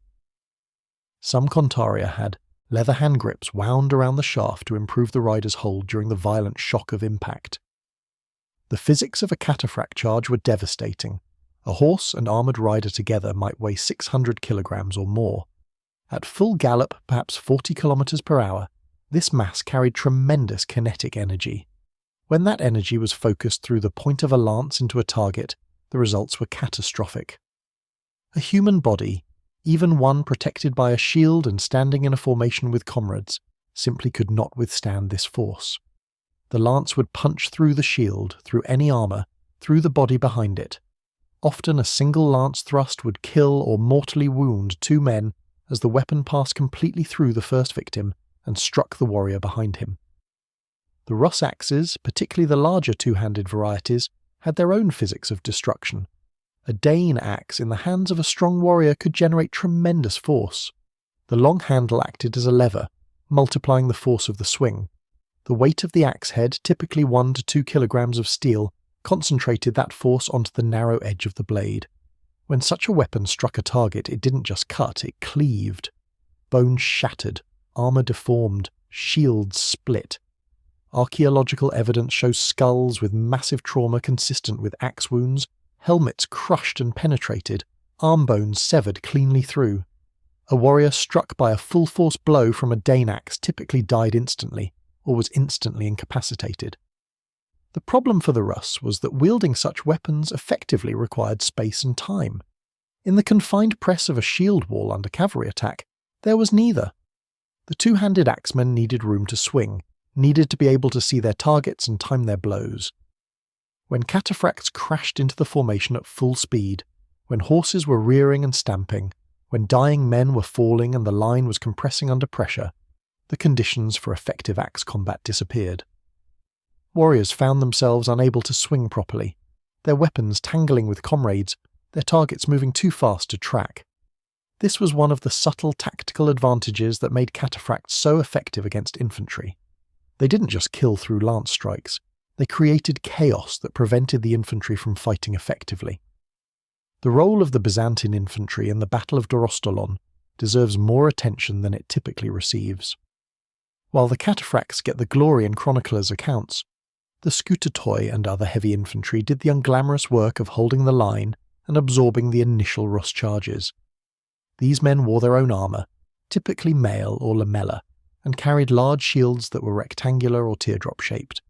Some kontaria had leather hand grips wound around the shaft to improve the rider's hold during the violent shock of impact. The physics of a cataphract charge were devastating. A horse and armoured rider together might weigh 600 kilograms or more. At full gallop, perhaps 40 kilometers per hour, this mass carried tremendous kinetic energy. When that energy was focused through the point of a lance into a target, the results were catastrophic. A human body, even one protected by a shield and standing in a formation with comrades, simply could not withstand this force. The lance would punch through the shield, through any armour, through the body behind it. Often a single lance thrust would kill or mortally wound two men as the weapon passed completely through the first victim and struck the warrior behind him. The Rus axes, particularly the larger two-handed varieties, had their own physics of destruction. A Dane axe in the hands of a strong warrior could generate tremendous force. The long handle acted as a lever, multiplying the force of the swing. The weight of the axe head, typically 1 to 2 kilograms of steel, concentrated that force onto the narrow edge of the blade. When such a weapon struck a target, it didn't just cut, it cleaved. Bones shattered, armour deformed, shields split. Archaeological evidence shows skulls with massive trauma consistent with axe wounds, helmets crushed and penetrated, arm bones severed cleanly through. A warrior struck by a full-force blow from a Dane axe typically died instantly, or was instantly incapacitated. The problem for the Rus was that wielding such weapons effectively required space and time. In the confined press of a shield wall under cavalry attack, there was neither. The two-handed axemen needed room to swing, needed to be able to see their targets and time their blows. When cataphracts crashed into the formation at full speed, when horses were rearing and stamping, when dying men were falling and the line was compressing under pressure, the conditions for effective axe combat disappeared. Warriors found themselves unable to swing properly, their weapons tangling with comrades, their targets moving too fast to track. This was one of the subtle tactical advantages that made cataphracts so effective against infantry. They didn't just kill through lance strikes, they created chaos that prevented the infantry from fighting effectively. The role of the Byzantine infantry in the Battle of Dorostolon deserves more attention than it typically receives. While the cataphracts get the glory in chroniclers' accounts, the skoutatoi and other heavy infantry did the unglamorous work of holding the line and absorbing the initial Rus charges. These men wore their own armour, typically mail or lamella, and carried large shields that were rectangular or teardrop-shaped.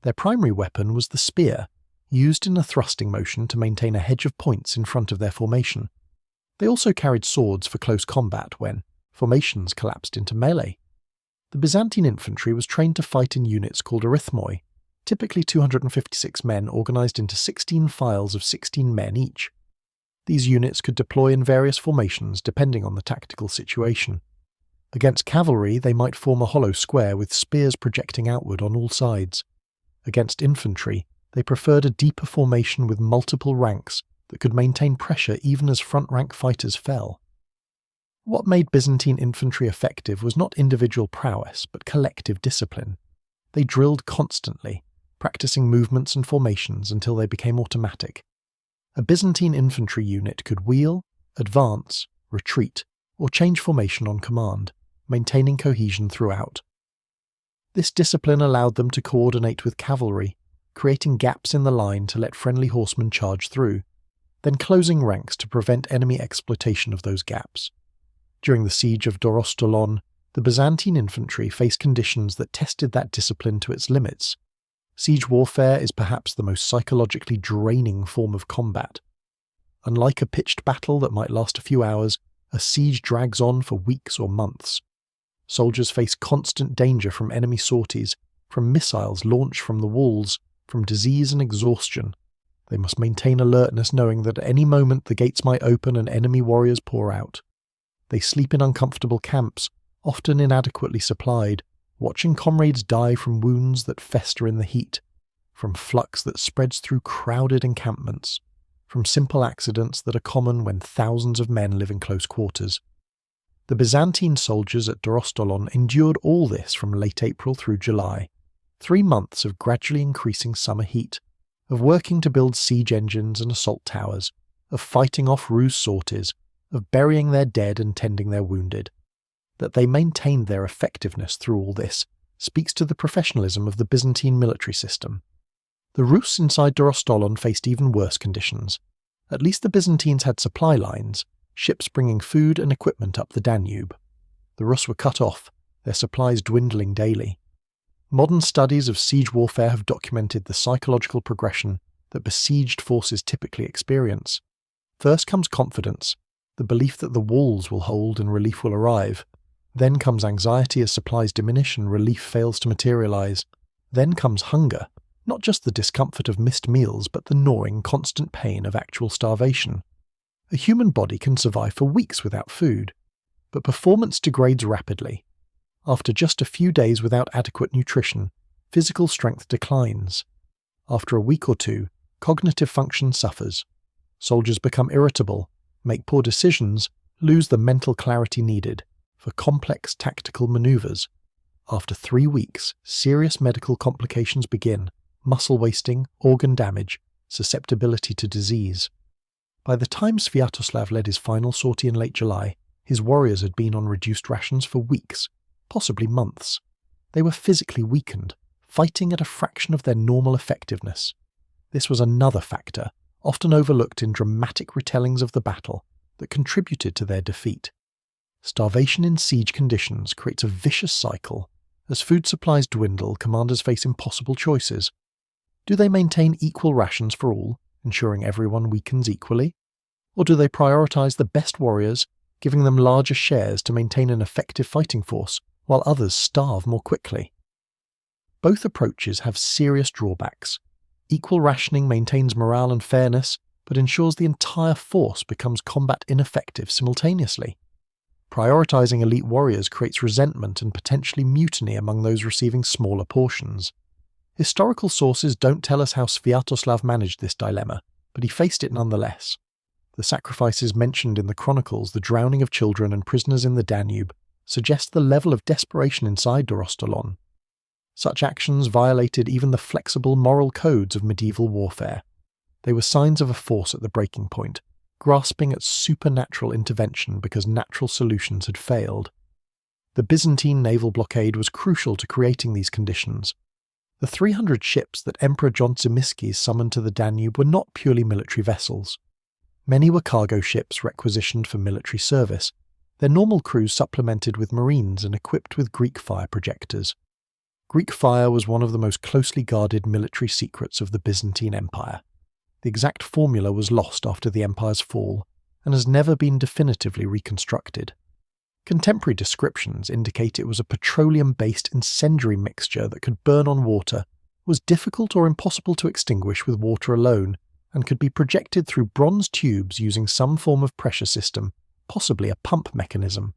Their primary weapon was the spear, used in a thrusting motion to maintain a hedge of points in front of their formation. They also carried swords for close combat when formations collapsed into melee. The Byzantine infantry was trained to fight in units called arithmoi, typically 256 men organised into 16 files of 16 men each. These units could deploy in various formations depending on the tactical situation. Against cavalry, they might form a hollow square with spears projecting outward on all sides. Against infantry, they preferred a deeper formation with multiple ranks that could maintain pressure even as front-rank fighters fell. What made Byzantine infantry effective was not individual prowess, but collective discipline. They drilled constantly, practicing movements and formations until they became automatic. A Byzantine infantry unit could wheel, advance, retreat, or change formation on command, maintaining cohesion throughout. This discipline allowed them to coordinate with cavalry, creating gaps in the line to let friendly horsemen charge through, then closing ranks to prevent enemy exploitation of those gaps. During the siege of Dorostolon, the Byzantine infantry faced conditions that tested that discipline to its limits. Siege warfare is perhaps the most psychologically draining form of combat. Unlike a pitched battle that might last a few hours, a siege drags on for weeks or months. Soldiers face constant danger from enemy sorties, from missiles launched from the walls, from disease and exhaustion. They must maintain alertness knowing that at any moment the gates might open and enemy warriors pour out. They sleep in uncomfortable camps, often inadequately supplied, watching comrades die from wounds that fester in the heat, from flux that spreads through crowded encampments, from simple accidents that are common when thousands of men live in close quarters. The Byzantine soldiers at Dorostolon endured all this from late April through July, 3 months of gradually increasing summer heat, of working to build siege engines and assault towers, of fighting off ruse sorties, of burying their dead and tending their wounded. That they maintained their effectiveness through all this speaks to the professionalism of the Byzantine military system. The Rus inside Dorostolon faced even worse conditions. At least the Byzantines had supply lines, ships bringing food and equipment up the Danube. The Rus were cut off, their supplies dwindling daily. Modern studies of siege warfare have documented the psychological progression that besieged forces typically experience. First comes confidence, the belief that the walls will hold and relief will arrive. Then comes anxiety as supplies diminish and relief fails to materialize. Then comes hunger, not just the discomfort of missed meals, but the gnawing, constant pain of actual starvation. A human body can survive for weeks without food, but performance degrades rapidly. After just a few days without adequate nutrition, physical strength declines. After a week or two, cognitive function suffers. Soldiers become irritable, make poor decisions, lose the mental clarity needed for complex tactical maneuvers. After 3 weeks, serious medical complications begin: muscle wasting, organ damage, susceptibility to disease. By the time Sviatoslav led his final sortie in late July, his warriors had been on reduced rations for weeks, possibly months. They were physically weakened, fighting at a fraction of their normal effectiveness. This was another factor, often overlooked in dramatic retellings of the battle, that contributed to their defeat. Starvation in siege conditions creates a vicious cycle. As food supplies dwindle, commanders face impossible choices. Do they maintain equal rations for all, ensuring everyone weakens equally? Or do they prioritize the best warriors, giving them larger shares to maintain an effective fighting force, while others starve more quickly? Both approaches have serious drawbacks. Equal rationing maintains morale and fairness, but ensures the entire force becomes combat ineffective simultaneously. Prioritizing elite warriors creates resentment and potentially mutiny among those receiving smaller portions. Historical sources don't tell us how Sviatoslav managed this dilemma, but he faced it nonetheless. The sacrifices mentioned in the chronicles, the drowning of children and prisoners in the Danube, suggest the level of desperation inside Dorostolon. Such actions violated even the flexible moral codes of medieval warfare. They were signs of a force at the breaking point, grasping at supernatural intervention because natural solutions had failed. The Byzantine naval blockade was crucial to creating these conditions. The 300 ships that Emperor John Zimisces summoned to the Danube were not purely military vessels. Many were cargo ships requisitioned for military service, their normal crews supplemented with marines and equipped with Greek fire projectors. Greek fire was one of the most closely guarded military secrets of the Byzantine Empire. The exact formula was lost after the empire's fall and has never been definitively reconstructed. Contemporary descriptions indicate it was a petroleum-based incendiary mixture that could burn on water, was difficult or impossible to extinguish with water alone, and could be projected through bronze tubes using some form of pressure system, possibly a pump mechanism.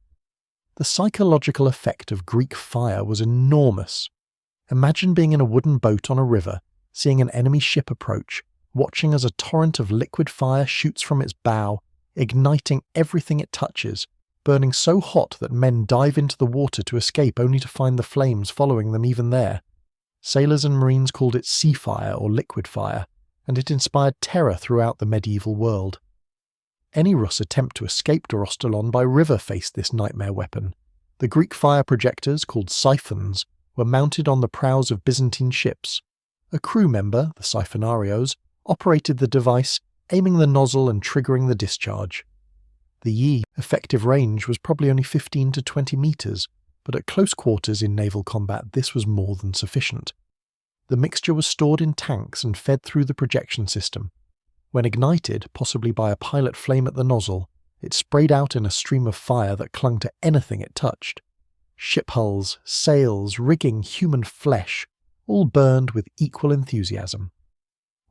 The psychological effect of Greek fire was enormous. Imagine being in a wooden boat on a river, seeing an enemy ship approach, watching as a torrent of liquid fire shoots from its bow, igniting everything it touches, burning so hot that men dive into the water to escape only to find the flames following them even there. Sailors and marines called it sea fire or liquid fire, and it inspired terror throughout the medieval world. Any Rus attempt to escape Dorostolon by river faced this nightmare weapon. The Greek fire projectors, called siphons, were mounted on the prows of Byzantine ships. A crew member, the siphonarios, operated the device, aiming the nozzle and triggering the discharge. The effective range was probably only 15 to 20 meters, but at close quarters in naval combat this was more than sufficient. The mixture was stored in tanks and fed through the projection system. When ignited, possibly by a pilot flame at the nozzle, it sprayed out in a stream of fire that clung to anything it touched. Ship hulls, sails, rigging, human flesh, all burned with equal enthusiasm.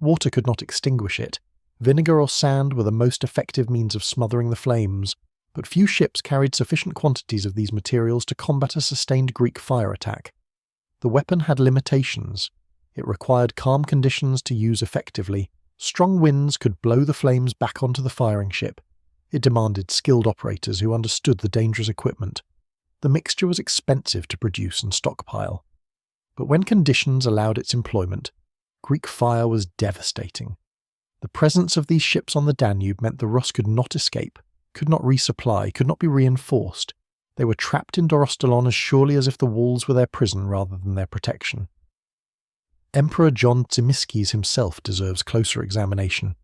Water could not extinguish it. Vinegar or sand were the most effective means of smothering the flames, but few ships carried sufficient quantities of these materials to combat a sustained Greek fire attack. The weapon had limitations. It required calm conditions to use effectively. Strong winds could blow the flames back onto the firing ship. It demanded skilled operators who understood the dangerous equipment. The mixture was expensive to produce and stockpile. But when conditions allowed its employment, Greek fire was devastating. The presence of these ships on the Danube meant the Rus could not escape, could not resupply, could not be reinforced. They were trapped in Dorostolon as surely as if the walls were their prison rather than their protection. Emperor John Zimisces himself deserves closer examination.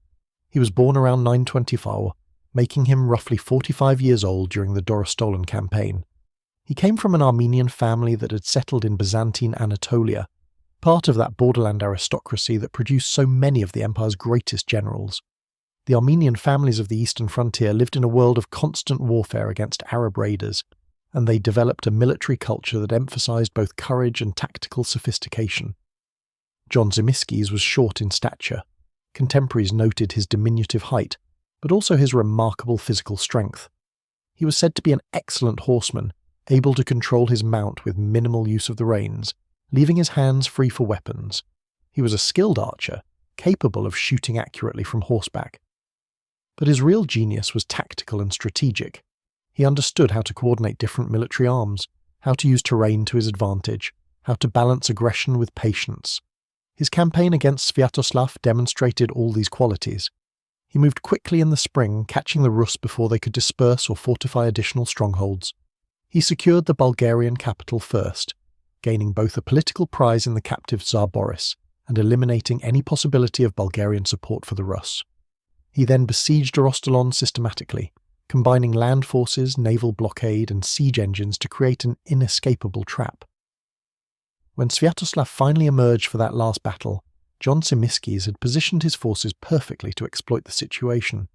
He was born around 924, making him roughly 45 years old during the Dorostolon campaign. He came from an Armenian family that had settled in Byzantine Anatolia, part of that borderland aristocracy that produced so many of the empire's greatest generals. The Armenian families of the eastern frontier lived in a world of constant warfare against Arab raiders, and they developed a military culture that emphasized both courage and tactical sophistication. John Zimisces was short in stature. Contemporaries noted his diminutive height, but also his remarkable physical strength. He was said to be an excellent horseman, able to control his mount with minimal use of the reins, leaving his hands free for weapons. He was a skilled archer, capable of shooting accurately from horseback. But his real genius was tactical and strategic. He understood how to coordinate different military arms, how to use terrain to his advantage, how to balance aggression with patience. His campaign against Sviatoslav demonstrated all these qualities. He moved quickly in the spring, catching the Rus before they could disperse or fortify additional strongholds. He secured the Bulgarian capital first, gaining both a political prize in the captive Tsar Boris and eliminating any possibility of Bulgarian support for the Rus. He then besieged Dorostolon systematically, combining land forces, naval blockade, and siege engines to create an inescapable trap. When Sviatoslav finally emerged for that last battle, John Zimisces had positioned his forces perfectly to exploit the situation.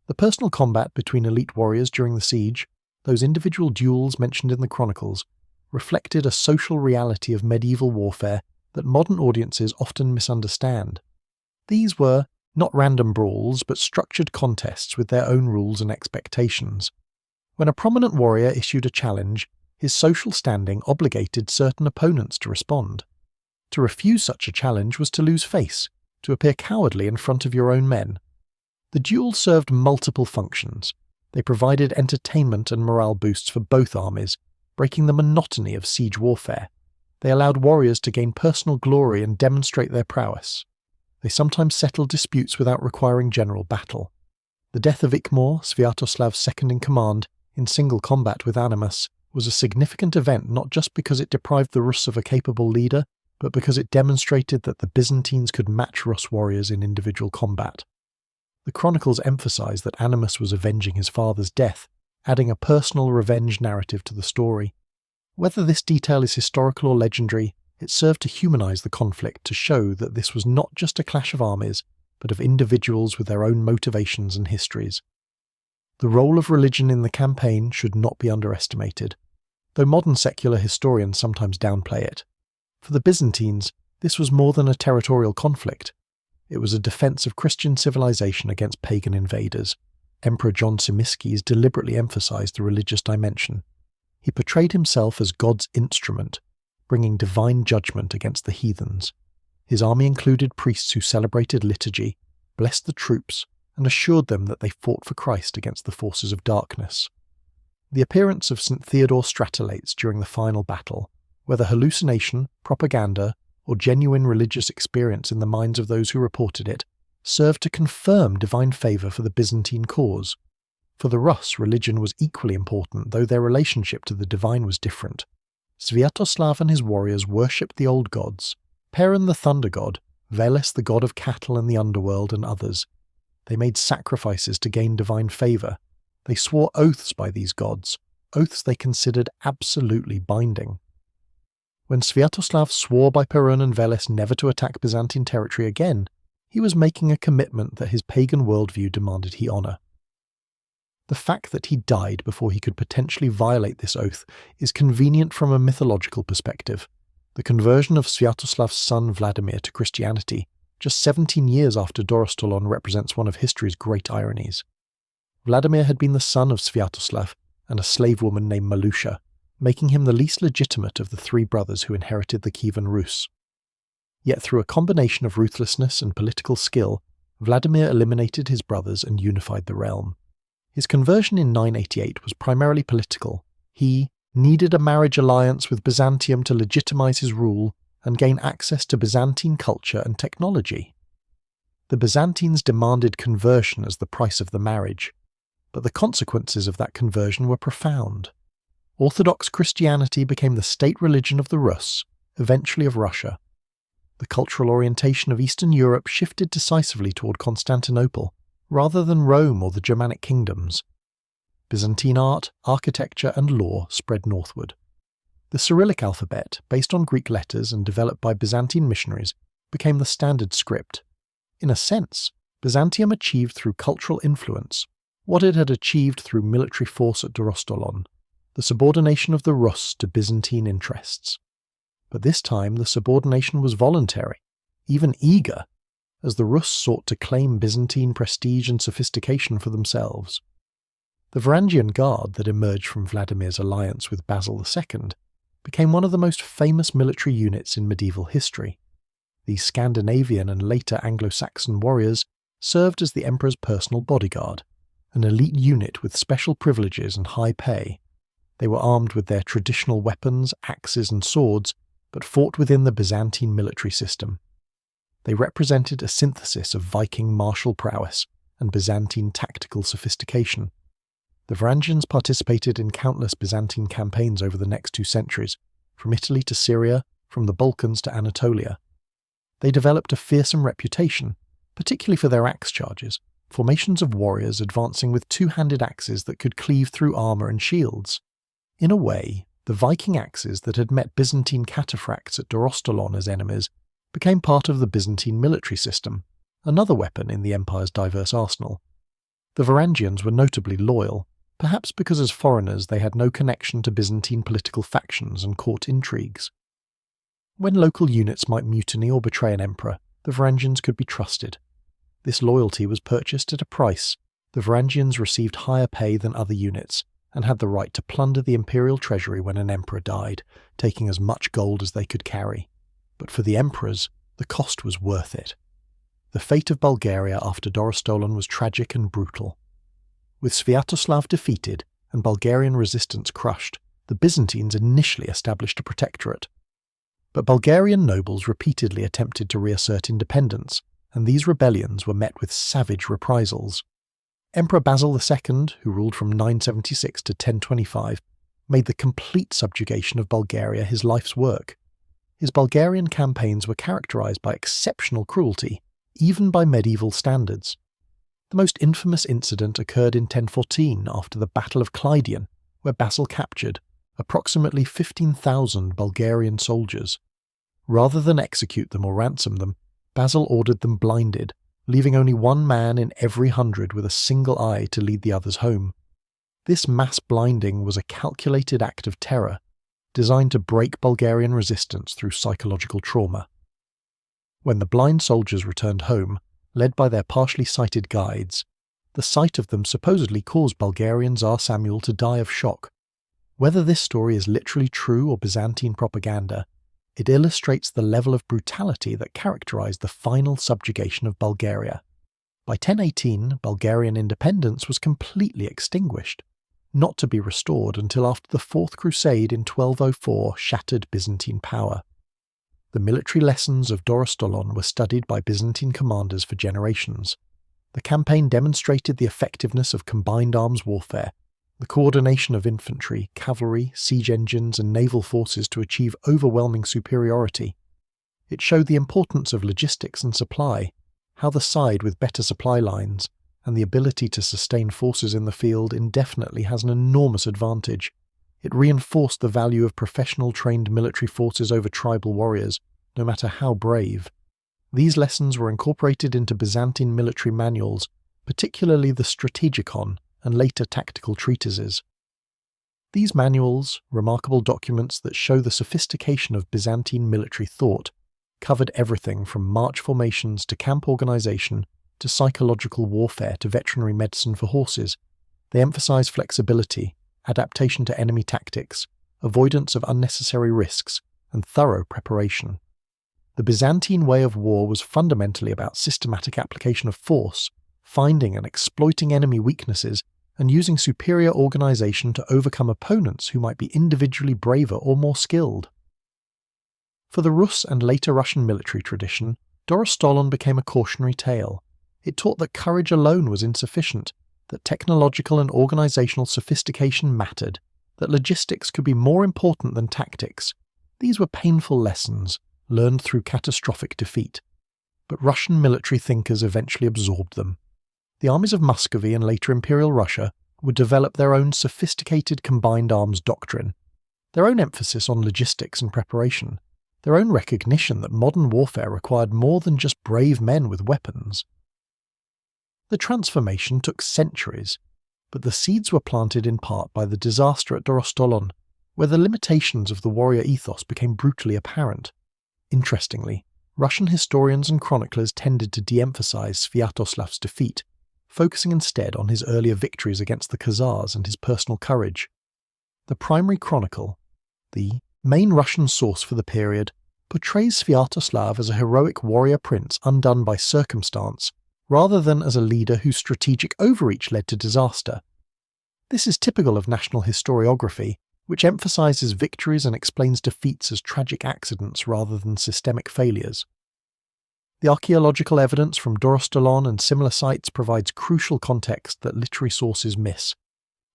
The personal combat between elite warriors during the siege, those individual duels mentioned in the chronicles, reflected a social reality of medieval warfare that modern audiences often misunderstand. These were not random brawls, but structured contests with their own rules and expectations. When a prominent warrior issued a challenge, his social standing obligated certain opponents to respond. To refuse such a challenge was to lose face, to appear cowardly in front of your own men. The duel served multiple functions. They provided entertainment and morale boosts for both armies, breaking the monotony of siege warfare. They allowed warriors to gain personal glory and demonstrate their prowess. They sometimes settled disputes without requiring general battle. The death of Ikmor, Sviatoslav's second-in-command, in single combat with Animus, was a significant event not just because it deprived the Rus of a capable leader, but because it demonstrated that the Byzantines could match Rus warriors in individual combat. The chronicles emphasize that Animus was avenging his father's death, adding a personal revenge narrative to the story. Whether this detail is historical or legendary, it served to humanize the conflict, to show that this was not just a clash of armies, but of individuals with their own motivations and histories. The role of religion in the campaign should not be underestimated, though modern secular historians sometimes downplay it. For the Byzantines, this was more than a territorial conflict. It was a defense of Christian civilization against pagan invaders. Emperor John Tzimiskes deliberately emphasized the religious dimension. He portrayed himself as God's instrument, bringing divine judgment against the heathens. His army included priests who celebrated liturgy, blessed the troops, and assured them that they fought for Christ against the forces of darkness. The appearance of St. Theodore Stratoletes during the final battle, whether hallucination, propaganda, or genuine religious experience in the minds of those who reported it, served to confirm divine favour for the Byzantine cause. For the Rus, religion was equally important, though their relationship to the divine was different. Sviatoslav and his warriors worshipped the old gods, Perun the thunder god, Veles the god of cattle and the underworld, and others. They made sacrifices to gain divine favour. They swore oaths by these gods, oaths they considered absolutely binding. When Sviatoslav swore by Perun and Veles never to attack Byzantine territory again, he was making a commitment that his pagan worldview demanded he honour. The fact that he died before he could potentially violate this oath is convenient from a mythological perspective. The conversion of Sviatoslav's son Vladimir to Christianity, just 17 years after Dorostolon, represents one of history's great ironies. Vladimir had been the son of Sviatoslav and a slave woman named Malusha, making him the least legitimate of the three brothers who inherited the Kievan Rus. Yet through a combination of ruthlessness and political skill, Vladimir eliminated his brothers and unified the realm. His conversion in 988 was primarily political. He needed a marriage alliance with Byzantium to legitimize his rule and gain access to Byzantine culture and technology. The Byzantines demanded conversion as the price of the marriage, but the consequences of that conversion were profound. Orthodox Christianity became the state religion of the Rus, eventually of Russia. The cultural orientation of Eastern Europe shifted decisively toward Constantinople, rather than Rome or the Germanic kingdoms. Byzantine art, architecture, and law spread northward. The Cyrillic alphabet, based on Greek letters and developed by Byzantine missionaries, became the standard script. In a sense, Byzantium achieved through cultural influence what it had achieved through military force at Dorostolon, the subordination of the Rus to Byzantine interests. But this time the subordination was voluntary, even eager, as the Rus sought to claim Byzantine prestige and sophistication for themselves. The Varangian Guard that emerged from Vladimir's alliance with Basil II became one of the most famous military units in medieval history. These Scandinavian and later Anglo-Saxon warriors served as the emperor's personal bodyguard, an elite unit with special privileges and high pay. They were armed with their traditional weapons, axes and swords, but fought within the Byzantine military system. They represented a synthesis of Viking martial prowess and Byzantine tactical sophistication. The Varangians participated in countless Byzantine campaigns over the next 2 centuries, from Italy to Syria, from the Balkans to Anatolia. They developed a fearsome reputation, particularly for their axe charges, formations of warriors advancing with 2-handed axes that could cleave through armour and shields. In a way, the Viking axes that had met Byzantine cataphracts at Dorostolon as enemies became part of the Byzantine military system, another weapon in the empire's diverse arsenal. The Varangians were notably loyal, perhaps because as foreigners they had no connection to Byzantine political factions and court intrigues. When local units might mutiny or betray an emperor, the Varangians could be trusted. This loyalty was purchased at a price. The Varangians received higher pay than other units, and had the right to plunder the imperial treasury when an emperor died, taking as much gold as they could carry. but for the emperors, the cost was worth it. The fate of Bulgaria after Dorostolon was tragic and brutal. With Sviatoslav defeated and Bulgarian resistance crushed, the Byzantines initially established a protectorate. But Bulgarian nobles repeatedly attempted to reassert independence, and these rebellions were met with savage reprisals. Emperor Basil II, who ruled from 976 to 1025, made the complete subjugation of Bulgaria his life's work. His Bulgarian campaigns were characterized by exceptional cruelty, even by medieval standards. The most infamous incident occurred in 1014 after the Battle of Clydian, where Basil captured approximately 15,000 Bulgarian soldiers. Rather than execute them or ransom them, Basil ordered them blinded, leaving only one man in every 100 with a single eye to lead the others home. This mass blinding was a calculated act of terror, designed to break Bulgarian resistance through psychological trauma. When the blind soldiers returned home, led by their partially sighted guides, the sight of them supposedly caused Bulgarian Tsar Samuel to die of shock. Whether this story is literally true or Byzantine propaganda, it illustrates the level of brutality that characterized the final subjugation of Bulgaria. By 1018, Bulgarian independence was completely extinguished, not to be restored until after the Fourth Crusade in 1204 shattered Byzantine power. The military lessons of Dorostolon were studied by Byzantine commanders for generations. The campaign demonstrated the effectiveness of combined arms warfare, the coordination of infantry, cavalry, siege engines, and naval forces to achieve overwhelming superiority. It showed the importance of logistics and supply, how the side with better supply lines and the ability to sustain forces in the field indefinitely has an enormous advantage. It reinforced the value of professional trained military forces over tribal warriors, no matter how brave. These lessons were incorporated into Byzantine military manuals, particularly the Strategikon and later tactical treatises. These manuals, remarkable documents that show the sophistication of Byzantine military thought, covered everything from march formations to camp organization to psychological warfare to veterinary medicine for horses. They emphasize flexibility, adaptation to enemy tactics, avoidance of unnecessary risks, and thorough preparation. The Byzantine way of war was fundamentally about systematic application of force, finding and exploiting enemy weaknesses, and using superior organization to overcome opponents who might be individually braver or more skilled. For the Rus and later Russian military tradition, Dorostolon became a cautionary tale. It taught that courage alone was insufficient, that technological and organizational sophistication mattered, that logistics could be more important than tactics. These were painful lessons, learned through catastrophic defeat. But Russian military thinkers eventually absorbed them. The armies of Muscovy and later Imperial Russia would develop their own sophisticated combined arms doctrine, their own emphasis on logistics and preparation, their own recognition that modern warfare required more than just brave men with weapons. The transformation took centuries, but the seeds were planted in part by the disaster at Dorostolon, where the limitations of the warrior ethos became brutally apparent. Interestingly, Russian historians and chroniclers tended to de-emphasize Sviatoslav's defeat, focusing instead on his earlier victories against the Khazars and his personal courage. The primary chronicle, the main Russian source for the period, portrays Sviatoslav as a heroic warrior prince undone by circumstance, rather than as a leader whose strategic overreach led to disaster. This is typical of national historiography, which emphasizes victories and explains defeats as tragic accidents rather than systemic failures. The archaeological evidence from Dorostolon and similar sites provides crucial context that literary sources miss.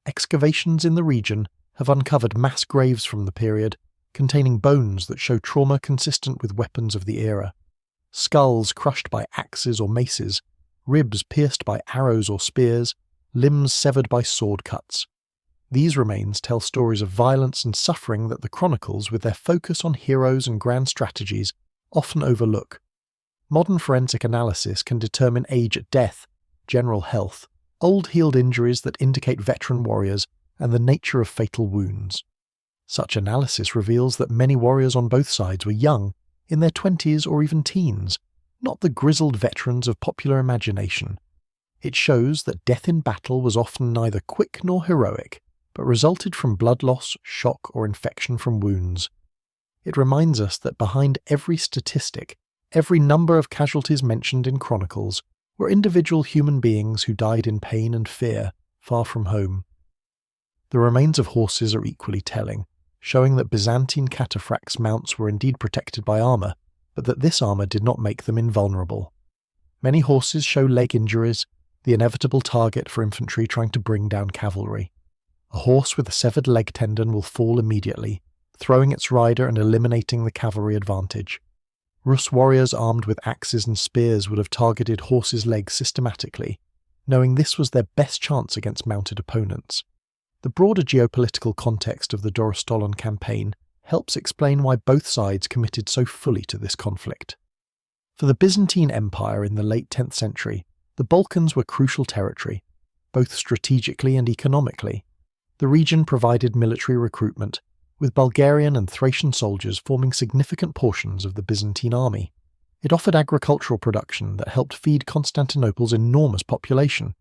Excavations in the region have uncovered mass graves from the period, containing bones that show trauma consistent with weapons of the era. Skulls crushed by axes or maces, ribs pierced by arrows or spears, limbs severed by sword cuts. These remains tell stories of violence and suffering that the chronicles, with their focus on heroes and grand strategies, often overlook. Modern forensic analysis can determine age at death, general health, old healed injuries that indicate veteran warriors, and the nature of fatal wounds. Such analysis reveals that many warriors on both sides were young, in their 20s or even teens, not the grizzled veterans of popular imagination. It shows that death in battle was often neither quick nor heroic, but resulted from blood loss, shock, or infection from wounds. it reminds us that behind every statistic, every number of casualties mentioned in chronicles, were individual human beings who died in pain and fear, far from home. The remains of horses are equally telling, showing that Byzantine cataphracts' mounts were indeed protected by armour, but that this armour did not make them invulnerable. Many horses show leg injuries, the inevitable target for infantry trying to bring down cavalry. A horse with a severed leg tendon will fall immediately, throwing its rider and eliminating the cavalry advantage. Rus warriors armed with axes and spears would have targeted horses' legs systematically, knowing this was their best chance against mounted opponents. The broader geopolitical context of the Dorostolon campaign helps explain why both sides committed so fully to this conflict. For the Byzantine Empire in the late 10th century, the Balkans were crucial territory, both strategically and economically. The region provided military recruitment, with Bulgarian and Thracian soldiers forming significant portions of the Byzantine army. It offered agricultural production that helped feed Constantinople's enormous population.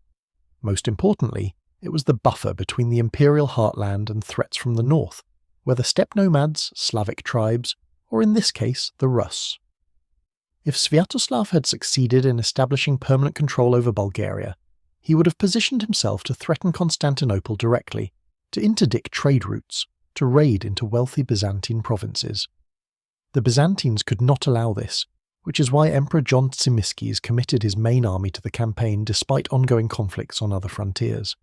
Most importantly, it was the buffer between the imperial heartland and threats from the north, whether steppe nomads, Slavic tribes, or in this case, the Rus. If Sviatoslav had succeeded in establishing permanent control over Bulgaria, he would have positioned himself to threaten Constantinople directly, to interdict trade routes, to raid into wealthy Byzantine provinces. The Byzantines could not allow this, which is why Emperor John Tzimiskes committed his main army to the campaign despite ongoing conflicts on other frontiers.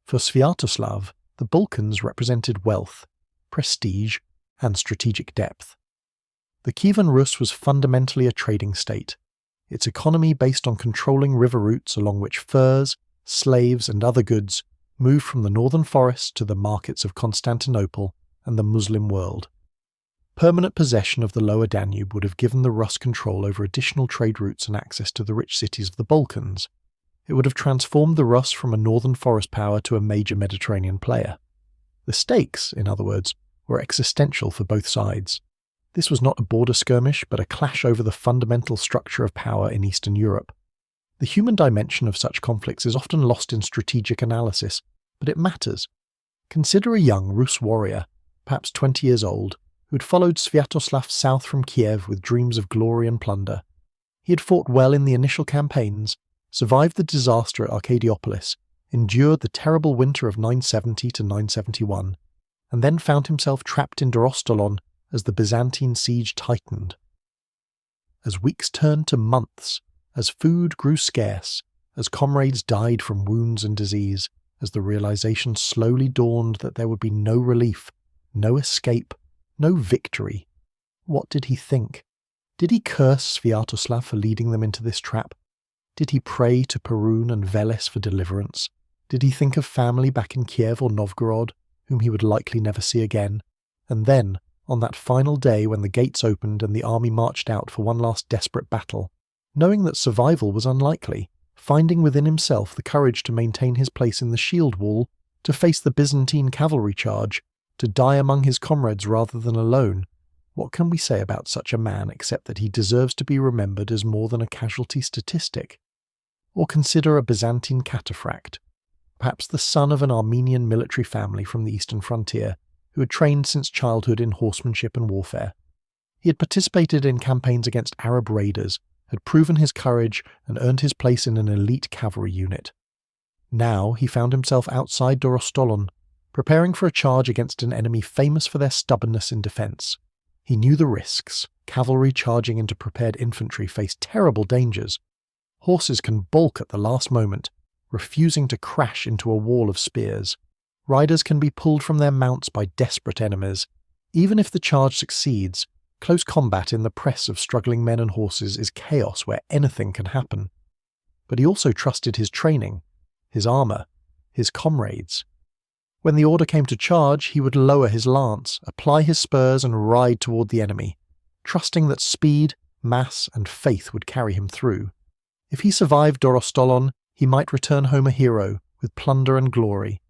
For Sviatoslav, the Balkans represented wealth, prestige, and strategic depth. The Kievan Rus was fundamentally a trading state, its economy based on controlling river routes along which furs, slaves, and other goods moved from the northern forests to the markets of Constantinople and the Muslim world. Permanent possession of the lower Danube would have given the Rus control over additional trade routes and access to the rich cities of the Balkans. It would have transformed the Rus from a northern forest power to a major Mediterranean player. The stakes, in other words, were existential for both sides. This was not a border skirmish, but a clash over the fundamental structure of power in Eastern Europe. The human dimension of such conflicts is often lost in strategic analysis, but it matters. Consider a young Rus warrior, perhaps 20 years old, who had followed Sviatoslav south from Kiev with dreams of glory and plunder. He had fought well in the initial campaigns, survived the disaster at Arcadiopolis, endured the terrible winter of 970 to 971, and then found himself trapped in Dorostolon as the Byzantine siege tightened. As weeks turned to months, as food grew scarce, as comrades died from wounds and disease, as the realization slowly dawned that there would be no relief, no escape, no victory, what did he think? Did he curse Sviatoslav for leading them into this trap? Did he pray to Perun and Veles for deliverance? Did he think of family back in Kiev or Novgorod, whom he would likely never see again? And then, on that final day when the gates opened and the army marched out for one last desperate battle, knowing that survival was unlikely, finding within himself the courage to maintain his place in the shield wall, to face the Byzantine cavalry charge, to die among his comrades rather than alone, what can we say about such a man except that he deserves to be remembered as more than a casualty statistic? Or consider a Byzantine cataphract, perhaps the son of an Armenian military family from the eastern frontier, who had trained since childhood in horsemanship and warfare. He had participated in campaigns against Arab raiders, had proven his courage and earned his place in an elite cavalry unit. Now he found himself outside Dorostolon, preparing for a charge against an enemy famous for their stubbornness in defence. He knew the risks. Cavalry charging into prepared infantry faced terrible dangers. Horses can balk at the last moment, refusing to crash into a wall of spears. Riders can be pulled from their mounts by desperate enemies. Even if the charge succeeds, close combat in the press of struggling men and horses is chaos where anything can happen. But he also trusted his training, his armour, his comrades. When the order came to charge, he would lower his lance, apply his spurs and ride toward the enemy, trusting that speed, mass and faith would carry him through. If he survived Dorostolon, he might return home a hero, with plunder and glory.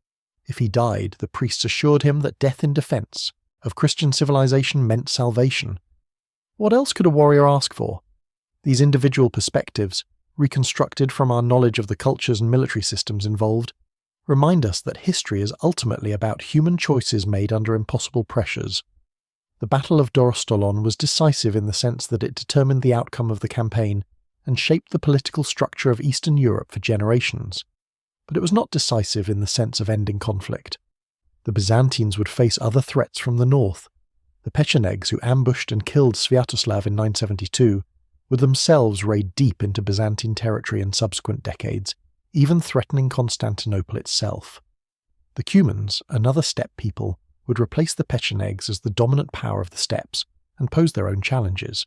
If he died, the priests assured him that death in defence of Christian civilization meant salvation. What else could a warrior ask for? These individual perspectives, reconstructed from our knowledge of the cultures and military systems involved, remind us that history is ultimately about human choices made under impossible pressures. The Battle of Dorostolon was decisive in the sense that it determined the outcome of the campaign and shaped the political structure of Eastern Europe for generations. But it was not decisive in the sense of ending conflict. The Byzantines would face other threats from the north. The Pechenegs, who ambushed and killed Sviatoslav in 972, would themselves raid deep into Byzantine territory in subsequent decades, even threatening Constantinople itself. The Cumans, another steppe people, would replace the Pechenegs as the dominant power of the steppes and pose their own challenges.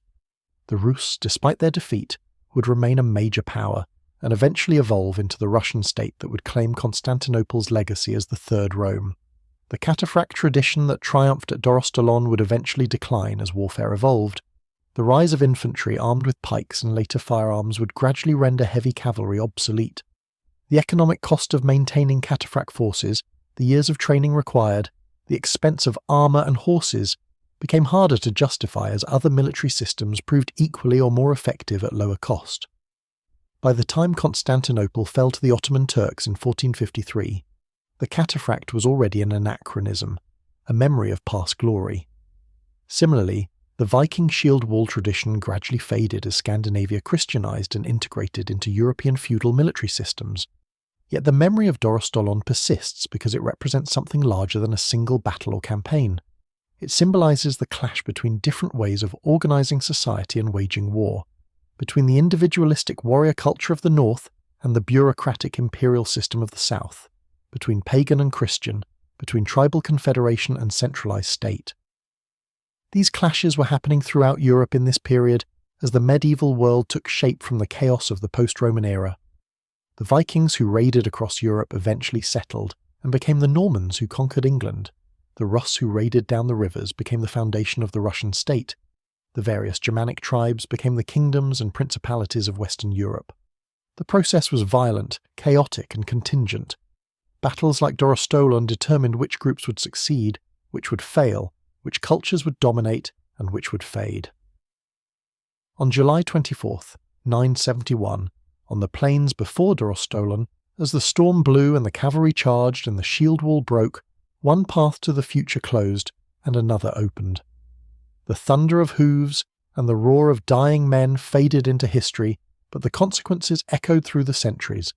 The Rus, despite their defeat, would remain a major power and eventually evolve into the Russian state that would claim Constantinople's legacy as the Third Rome. The cataphract tradition that triumphed at Dorostolon would eventually decline as warfare evolved. The rise of infantry armed with pikes and later firearms would gradually render heavy cavalry obsolete. The economic cost of maintaining cataphract forces, the years of training required, the expense of armour and horses became harder to justify as other military systems proved equally or more effective at lower cost. By the time Constantinople fell to the Ottoman Turks in 1453, the cataphract was already an anachronism, a memory of past glory. Similarly, the Viking shield wall tradition gradually faded as Scandinavia Christianized and integrated into European feudal military systems. Yet the memory of Dorostolon persists because it represents something larger than a single battle or campaign. It symbolizes the clash between different ways of organizing society and waging war, between the individualistic warrior culture of the north and the bureaucratic imperial system of the south, between pagan and Christian, between tribal confederation and centralized state. These clashes were happening throughout Europe in this period as the medieval world took shape from the chaos of the post-Roman era. The Vikings who raided across Europe eventually settled and became the Normans who conquered England. The Rus who raided down the rivers became the foundation of the Russian state. The various Germanic tribes became the kingdoms and principalities of Western Europe. The process was violent, chaotic, and contingent. Battles like Dorostolon determined which groups would succeed, which would fail, which cultures would dominate, and which would fade. On July 24th, 971, on the plains before Dorostolon, as the storm blew and the cavalry charged and the shield wall broke, one path to the future closed and another opened. The thunder of hooves and the roar of dying men faded into history, but the consequences echoed through the centuries.